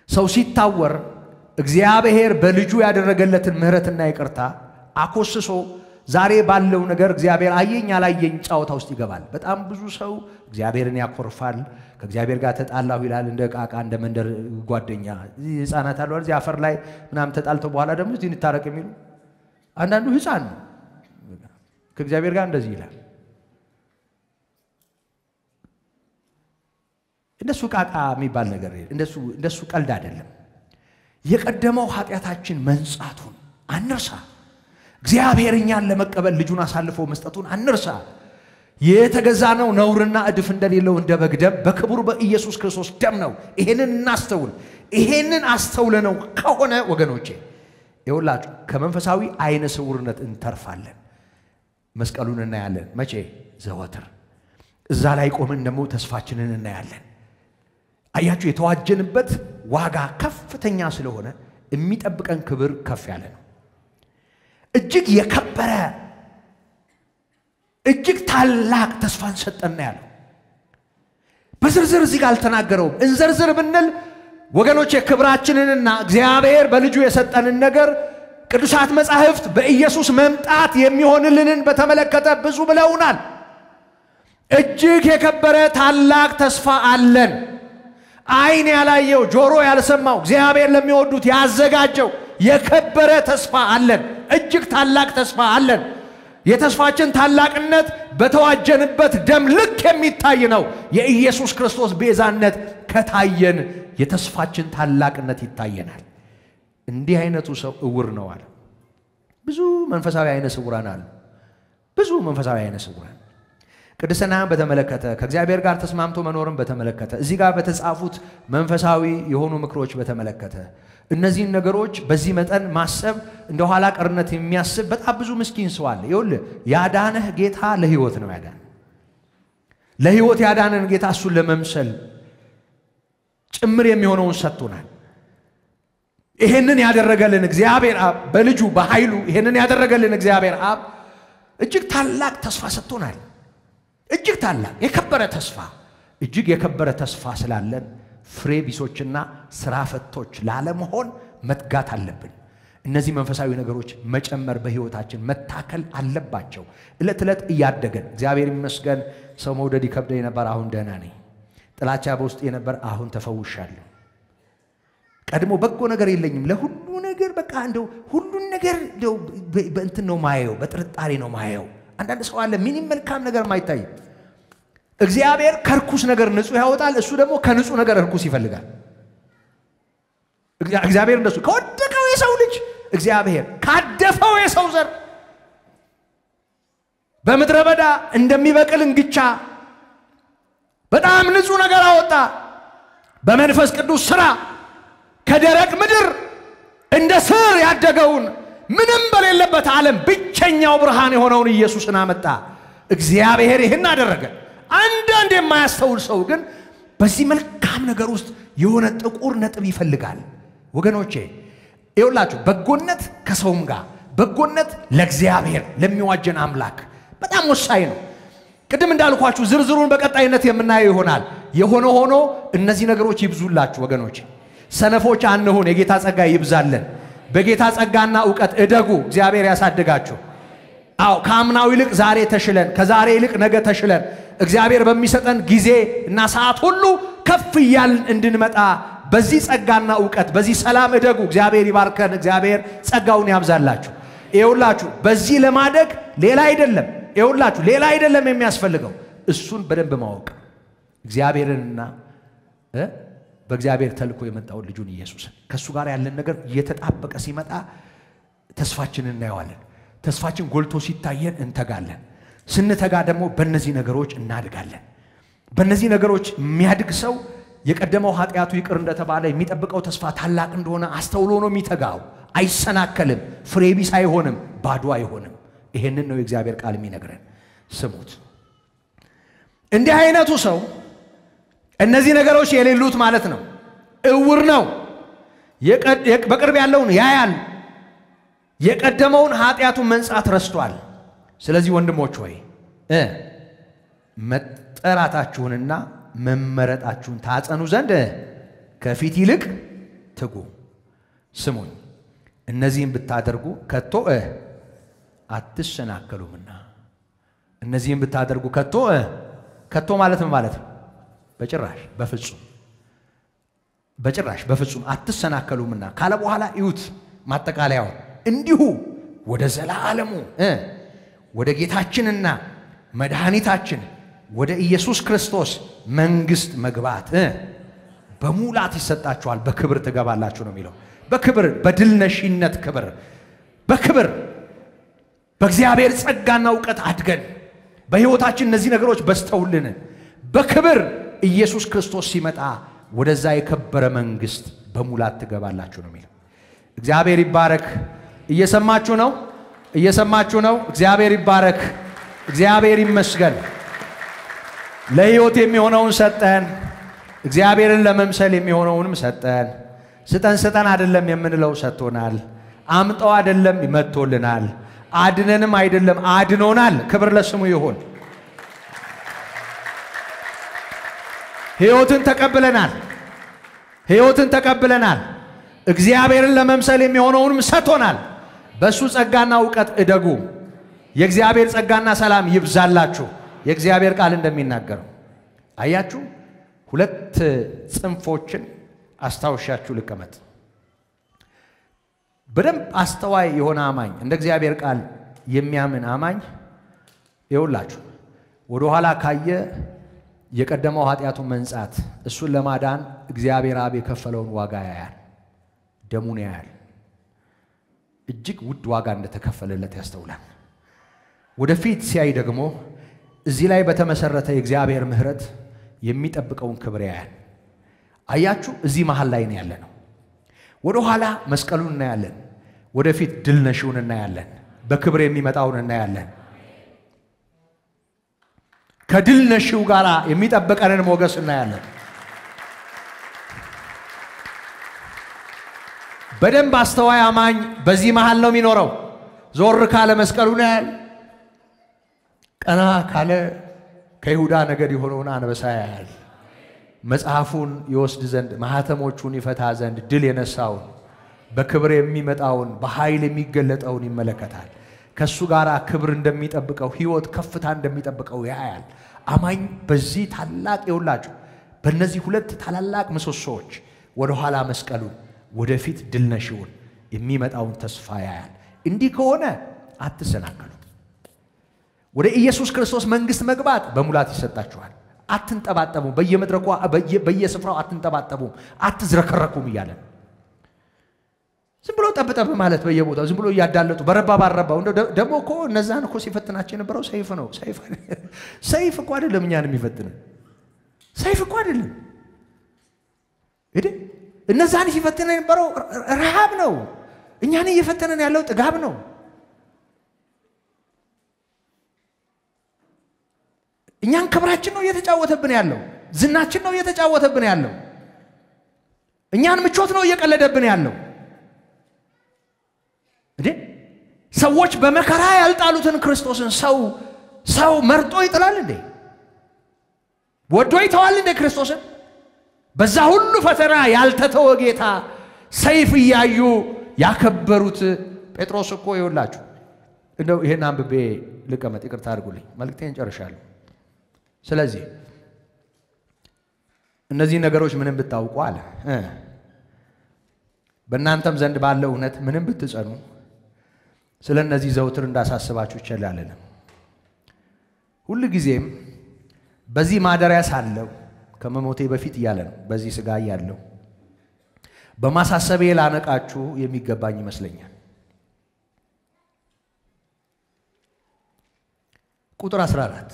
ሰው ሲታወር እግዚአብሔር በልጁ ያደረገለትን ምህረትና ይቅርታ አኮስሶ ዛሬ ባለው ነገር እግዚአብሔር አየኝ አላየኝ ጫውታ ውስጥ ይገባል። በጣም ብዙ ሰው እግዚአብሔርን ያኮርፋል። ከእግዚአብሔር ጋር ተጣላሁ ይላል እንደ ቃቃ እንደ መንደር ጓደኛ። ህፃናት አሉ እዚህ አፈር ላይ ምናም ተጣልተው በኋላ ደግሞ እዚህ እንታረቅ የሚሉ አንዳንዱ ህፃን ነው ከእግዚአብሔር ጋር እንደዚህ ይላል። እንደሱ ቃቃ የሚባል ነገር እንደሱ ቀልድ አይደለም። የቀደመው ኃጢያታችን መንጻቱን አንርሳ። እግዚአብሔር እኛን ለመቀበል ልጁን አሳልፎ መስጠቱን አንርሳ። የተገዛነው ነውርና እድፍ እንደሌለው እንደ በግ ደም በክቡር በኢየሱስ ክርስቶስ ደም ነው። ይሄንን እናስተውል። ይሄንን አስተውለነው ከሆነ ወገኖቼ ይውላችሁ ከመንፈሳዊ አይነ ስውርነት እንተርፋለን። መስቀሉን እናያለን። መቼ? ዘወትር። እዛ ላይ ቆመን ደግሞ ተስፋችንን እናያለን። አያችሁ የተዋጀንበት ዋጋ ከፍተኛ ስለሆነ የሚጠብቀን ክብር ከፍ ያለ ነው። እጅግ የከበረ እጅግ ታላቅ ተስፋን ሰጠና ያለው በዝርዝር እዚህ ጋር አልተናገረውም። እንዘርዝር ብንል ወገኖቼ ክብራችንንና እግዚአብሔር በልጁ የሰጠንን ነገር ቅዱሳት መጻሕፍት በኢየሱስ መምጣት የሚሆንልንን በተመለከተ ብዙ ብለውናል። እጅግ የከበረ ታላቅ ተስፋ አለን። አይን ያላየው ጆሮ ያልሰማው እግዚአብሔር ለሚወዱት ያዘጋጀው የከበረ ተስፋ አለን። እጅግ ታላቅ ተስፋ አለን። የተስፋችን ታላቅነት በተዋጀንበት ደም ልክ የሚታይ ነው። የኢየሱስ ክርስቶስ ቤዛነት ከታየን የተስፋችን ታላቅነት ይታየናል። እንዲህ አይነቱ ሰው እውር ነው አለ። ብዙ መንፈሳዊ አይነ ስውራን አሉ። ብዙ መንፈሳዊ አይነ ስውራን ቅድስናን በተመለከተ ከእግዚአብሔር ጋር ተስማምቶ መኖርን በተመለከተ እዚህ ጋር በተጻፉት መንፈሳዊ የሆኑ ምክሮች በተመለከተ እነዚህን ነገሮች በዚህ መጠን ማሰብ እንደ ኋላ ቀርነት የሚያስብ በጣም ብዙ ምስኪን ሰው አለ። ይኸውልህ ያዳነህ ጌታ ለህይወት ነው ያዳነህ። ለህይወት ያዳነን ጌታ እሱን ለመምሰል ጭምር የሚሆነውን ሰጥቶናል። ይሄንን ያደረገልን እግዚአብሔር አብ በልጁ በኃይሉ ይሄንን ያደረገልን እግዚአብሔር አብ እጅግ ታላቅ ተስፋ ሰጥቶናል። እጅግ ታላቅ የከበረ ተስፋ እጅግ የከበረ ተስፋ ስላለን ፍሬ ቢሶችና ስራ ፈቶች ላለመሆን መትጋት አለብን። እነዚህ መንፈሳዊ ነገሮች መጨመር በህይወታችን መታከል አለባቸው። እለት እለት እያደገን እግዚአብሔር ይመስገን ሰው መውደድ ይከብደኝ ነበር፣ አሁን ደህና ነኝ። ጥላቻ በውስጤ ነበር፣ አሁን ተፈውሻለሁ። ቀድሞ በጎ ነገር የለኝም፣ ለሁሉ ነገር በቃ እንደው ሁሉን ነገር እንደው በእንትን ነው ማየው፣ በጥርጣሬ ነው ማየው። አንዳንድ ሰው አለ ምንም መልካም ነገር ማይታይ። እግዚአብሔር ከርኩስ ነገር ንጹህ ያወጣል፣ እሱ ደግሞ ከንጹህ ነገር እርኩስ ይፈልጋል። እግዚአብሔር እንደሱ ከወደቀው የሰው ልጅ እግዚአብሔር ካደፈው የሰው ዘር በምድረ በዳ እንደሚበቅል እንግቻ በጣም ንጹህ ነገር አወጣ። በመንፈስ ቅዱስ ሥራ ከደረቅ ምድር እንደ ስር ያደገውን ምንም በሌለበት ዓለም ብቸኛው ብርሃን የሆነውን ኢየሱስን አመጣ። እግዚአብሔር ይህን አደረገ። አንዳንድ የማያስተውል ሰው ግን በዚህ መልካም ነገር ውስጥ የሆነ ጥቁር ነጥብ ይፈልጋል። ወገኖቼ ይኸውላችሁ በጎነት ከሰውም ጋር በጎነት ለእግዚአብሔር ለሚዋጀን አምላክ በጣም ወሳኝ ነው። ቅድም እንዳልኳችሁ ዝርዝሩን በቀጣይነት የምናየው ይሆናል። የሆነ ሆኖ እነዚህ ነገሮች ይብዙላችሁ ወገኖቼ። ሰነፎች አንሁን፣ የጌታ ጸጋ ይብዛልን። በጌታ ጸጋና ዕውቀት እደጉ፣ እግዚአብሔር ያሳድጋችሁ። አዎ ከአምናው ይልቅ ዛሬ ተሽለን፣ ከዛሬ ይልቅ ነገ ተሽለን እግዚአብሔር በሚሰጠን ጊዜ እና ሰዓት ሁሉ ከፍ ይያልን እንድንመጣ በዚህ ጸጋና ዕውቀት በዚህ ሰላም እደጉ። እግዚአብሔር ይባርከን፣ እግዚአብሔር ጸጋውን ያብዛላችሁ። ይኸውላችሁ በዚህ ለማደግ ሌላ አይደለም፣ ይኸውላችሁ ሌላ አይደለም የሚያስፈልገው እሱን በደንብ ማወቅ እግዚአብሔርንና በእግዚአብሔር ተልኮ የመጣው ልጁን ኢየሱስን ከሱ ጋር ያለን ነገር እየተጣበቀ ሲመጣ ተስፋችንን እናየዋለን። ተስፋችን ጎልቶ ሲታየን እንተጋለን። ስንተጋ ደግሞ በእነዚህ ነገሮች እናድጋለን። በእነዚህ ነገሮች የሚያድግ ሰው የቀደመው ኃጢያቱ ይቅር እንደተባለ የሚጠብቀው ተስፋ ታላቅ እንደሆነ አስተውሎ ነው የሚተጋው። አይሰናከልም፣ ፍሬቢስ አይሆንም፣ ባዶ አይሆንም። ይሄንን ነው የእግዚአብሔር ቃል የሚነግረን። ስሙት። እንዲህ አይነቱ ሰው እነዚህ ነገሮች የሌሉት ማለት ነው። እውር ነው። በቅርብ ያለውን ያያል፣ የቀደመውን ኃጢአቱን መንጻት ረስቷል። ስለዚህ ወንድሞች ሆይ መጠራታችሁንና መመረጣችሁን ታጸኑ ዘንድ ከፊት ይልቅ ትጉ። ስሙኝ፣ እነዚህን ብታደርጉ ከቶ አትሰናከሉምና። እነዚህን ብታደርጉ ከቶ ማለት ምን ማለት ነው? በጭራሽ በፍጹም አትሰናከሉምና ካለ በኋላ እዩት ማጠቃለያው። እንዲሁ ወደ ዘላለሙ ወደ ጌታችንና መድኃኒታችን ወደ ኢየሱስ ክርስቶስ መንግስት መግባት በሙላት ይሰጣችኋል፣ በክብር ትገባላችሁ ነው የሚለው። በክብር በድልነሽነት በክብር በእግዚአብሔር ጸጋና ዕውቀት አድገን በሕይወታችን እነዚህ ነገሮች በስተውልን በክብር ኢየሱስ ክርስቶስ ሲመጣ ወደዛ የከበረ መንግስት በሙላት ትገባላችሁ ነው የሚለው። እግዚአብሔር ይባረክ። እየሰማችሁ ነው? እግዚአብሔር ይባረክ። እግዚአብሔር ይመስገን። ለሕይወት የሚሆነውን ሰጠን። እግዚአብሔርን ለመምሰል የሚሆነውንም ሰጠን። ስጠን አይደለም የምንለው ሰጥቶናል። አምጠው አይደለም ይመጥቶልናል። አድነንም አይደለም አድኖናል። ክብር ለስሙ ይሁን። ሕይወትን ተቀብለናል። እግዚአብሔርን ለመምሰል የሚሆነውንም ሰጥቶናል። በሱ ጸጋና ዕውቀት እደጉ። የእግዚአብሔር ጸጋና ሰላም ይብዛላችሁ። የእግዚአብሔር ቃል እንደሚናገረው አያችሁ። ሁለት ጽንፎችን አስታውሻችሁ ልቀመጥ። በደንብ አስተዋይ የሆነ አማኝ እንደ እግዚአብሔር ቃል የሚያምን አማኝ ይውላችሁ ወደ ኋላ ካየ የቀደመው ኃጢአቱን መንጻት እሱን ለማዳን እግዚአብሔር አብ የከፈለውን ዋጋ ያያል፣ ደሙን ያያል። እጅግ ውድ ዋጋ እንደተከፈለለት ያስተውላል። ወደፊት ሲያይ ደግሞ እዚህ ላይ በተመሰረተ የእግዚአብሔር ምሕረት የሚጠብቀውን ክብር ያያል። አያችሁ፣ እዚህ መሃል ላይ ነው ያለነው። ወደ ኋላ መስቀሉን እናያለን፣ ወደፊት ድል ነሽውን እናያለን፣ በክብር የሚመጣውን እናያለን። ከድል ነሽው ጋር የሚጠብቀንን ሞገስ እናያለን። በደንብ አስተዋይ አማኝ በዚህ መሃል ነው የሚኖረው። ዞር ካለ መስቀሉን ያያል፣ ቀና ካለ ከይሁዳ ነገድ የሆነውን አንበሳ ያያል። መጽሐፉን ይወስድ ዘንድ ማህተሞቹን ይፈታ ዘንድ ድል የነሳውን በክብር የሚመጣውን በኃይል የሚገለጠውን ይመለከታል። ከሱ ጋር ክብር እንደሚጠብቀው ሕይወት ከፍታ እንደሚጠብቀው ያያል። አማኝ በዚህ ታላቅ ይውላችሁ በእነዚህ ሁለት ታላላቅ ምሰሶዎች ወደ ኋላ መስቀሉን ወደፊት ድል ነሽውን የሚመጣውን ተስፋ ያያል። እንዲህ ከሆነ አትሰናከሉ። ወደ ኢየሱስ ክርስቶስ መንግስት መግባት በሙላት ይሰጣችኋል። አትንጠባጠቡ፣ በየመድረኩ በየስፍራው አትንጠባጠቡ፣ አትዝረከረኩም እያለ ዝም ብሎ ጠብጠብ ማለት በየቦታው ዝም ብሎ ያዳለጡ በረባ ባረባው ደግሞ እኮ እነዛን እኮ ሲፈትናቸው የነበረው ሰይፍ ነው። ሰይፍ እኮ አይደለም እኛን የሚፈትነን፣ ሰይፍ እኮ አይደለም እነዛን ሲፈትነን የነበረው ረሃብ ነው። እኛን እየፈተነን ያለው ጥጋብ ነው። እኛን ክብራችን ነው እየተጫወተብን ያለው፣ ዝናችን ነው እየተጫወተብን ያለው፣ እኛን ምቾት ነው እየቀለደብን ያለው። ሰዎች በመከራ ያልጣሉትን ክርስቶስን ሰው መርጦ ይጥላል እንዴ? ወዶ ይተዋል እንዴ ክርስቶስን? በዛ ሁሉ ፈተና ያልተተወ ጌታ ሰይፍ እያዩ ያከበሩት ጴጥሮስ እኮ ይውላችሁ። እንደው ይሄን አንብቤ ልቀመጥ፣ ይቅርታ አድርጉልኝ፣ መልእክቴን ጨርሻለሁ። ስለዚህ እነዚህ ነገሮች ምንም ብታውቁ አለ በእናንተም ዘንድ ባለው እውነት ምንም ብትጸኑ ስለ እነዚህ ዘውትር እንዳሳስባችሁ ይችላልና ሁሉ ጊዜም በዚህ ማደሪያ ሳለው ከመሞቴ በፊት እያለ ነው፣ በዚህ ሥጋ ያለው በማሳሰቤ ላነቃችሁ የሚገባኝ ይመስለኛል። ቁጥር 14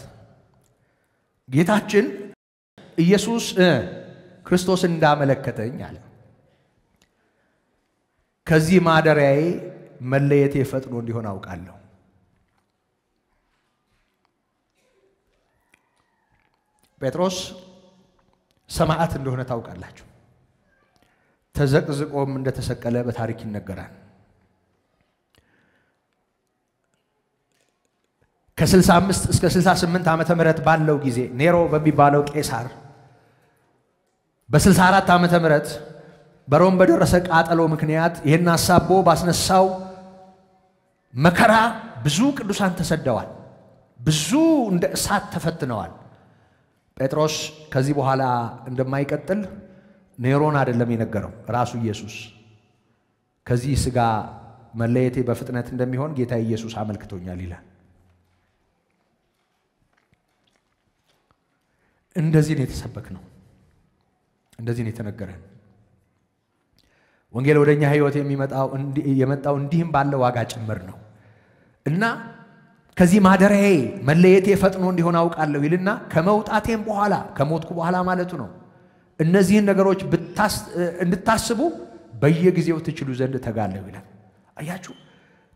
ጌታችን ኢየሱስ ክርስቶስ እንዳመለከተኝ አለ ከዚህ ማደሪያዬ መለየቴ ፈጥኖ እንዲሆን አውቃለሁ። ጴጥሮስ ሰማዕት እንደሆነ ታውቃላችሁ። ተዘቅዝቆም እንደተሰቀለ በታሪክ ይነገራል። ከ65 እስከ 68 ዓመተ ምህረት ባለው ጊዜ ኔሮ በሚባለው ቄሳር በ64 ዓመተ ምህረት በሮም በደረሰ ቃጠሎ ምክንያት ይሄን አሳቦ ባስነሳው መከራ ብዙ ቅዱሳን ተሰደዋል። ብዙ እንደ እሳት ተፈትነዋል። ጴጥሮስ ከዚህ በኋላ እንደማይቀጥል ኔሮን አይደለም የነገረው ራሱ ኢየሱስ። ከዚህ ሥጋ መለየቴ በፍጥነት እንደሚሆን ጌታ ኢየሱስ አመልክቶኛል ይላል። እንደዚህ ነው የተሰበክነው። እንደዚህ ነው የተነገረን። ወንጌል ወደኛ ሕይወት የመጣው እንዲህም ባለ ዋጋ ጭምር ነው እና ከዚህ ማደሪያዬ መለየቴ ፈጥኖ እንዲሆን አውቃለሁ ይልና ከመውጣቴም በኋላ ከሞትኩ በኋላ ማለቱ ነው እነዚህን ነገሮች እንድታስቡ በየጊዜው ትችሉ ዘንድ ተጋለሁ ይላል። አያችሁ፣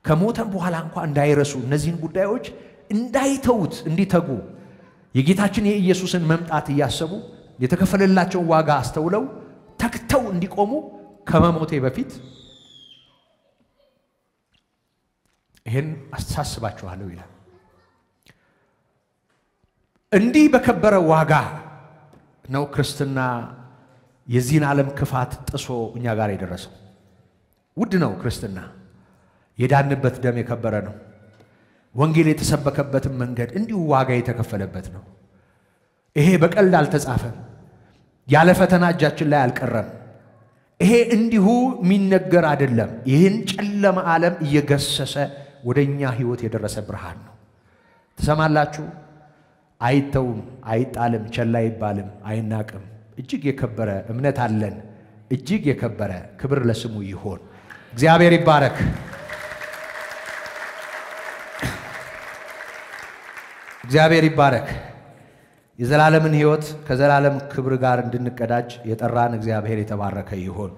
ከሞተም በኋላ እንኳን እንዳይረሱ እነዚህን ጉዳዮች እንዳይተውት እንዲተጉ የጌታችን የኢየሱስን መምጣት እያሰቡ የተከፈለላቸውን ዋጋ አስተውለው ተክተው እንዲቆሙ ከመሞቴ በፊት ይሄን አስተሳስባችኋለሁ ይላል። እንዲህ በከበረ ዋጋ ነው ክርስትና የዚህን ዓለም ክፋት ጥሶ እኛ ጋር የደረሰው። ውድ ነው ክርስትና። የዳንበት ደም የከበረ ነው። ወንጌል የተሰበከበትን መንገድ እንዲሁ ዋጋ የተከፈለበት ነው። ይሄ በቀልድ አልተጻፈም። ያለ ፈተና እጃችን ላይ አልቀረም። ይሄ እንዲሁ የሚነገር አይደለም። ይህን ጨለማ ዓለም እየገሰሰ ወደኛ ሕይወት የደረሰ ብርሃን ነው። ትሰማላችሁ? አይተውም፣ አይጣልም፣ ቸል አይባልም፣ አይናቅም። እጅግ የከበረ እምነት አለን። እጅግ የከበረ ክብር ለስሙ ይሆን። እግዚአብሔር ይባረክ። እግዚአብሔር ይባረክ። የዘላለምን ሕይወት ከዘላለም ክብር ጋር እንድንቀዳጅ የጠራን እግዚአብሔር የተባረከ ይሆን።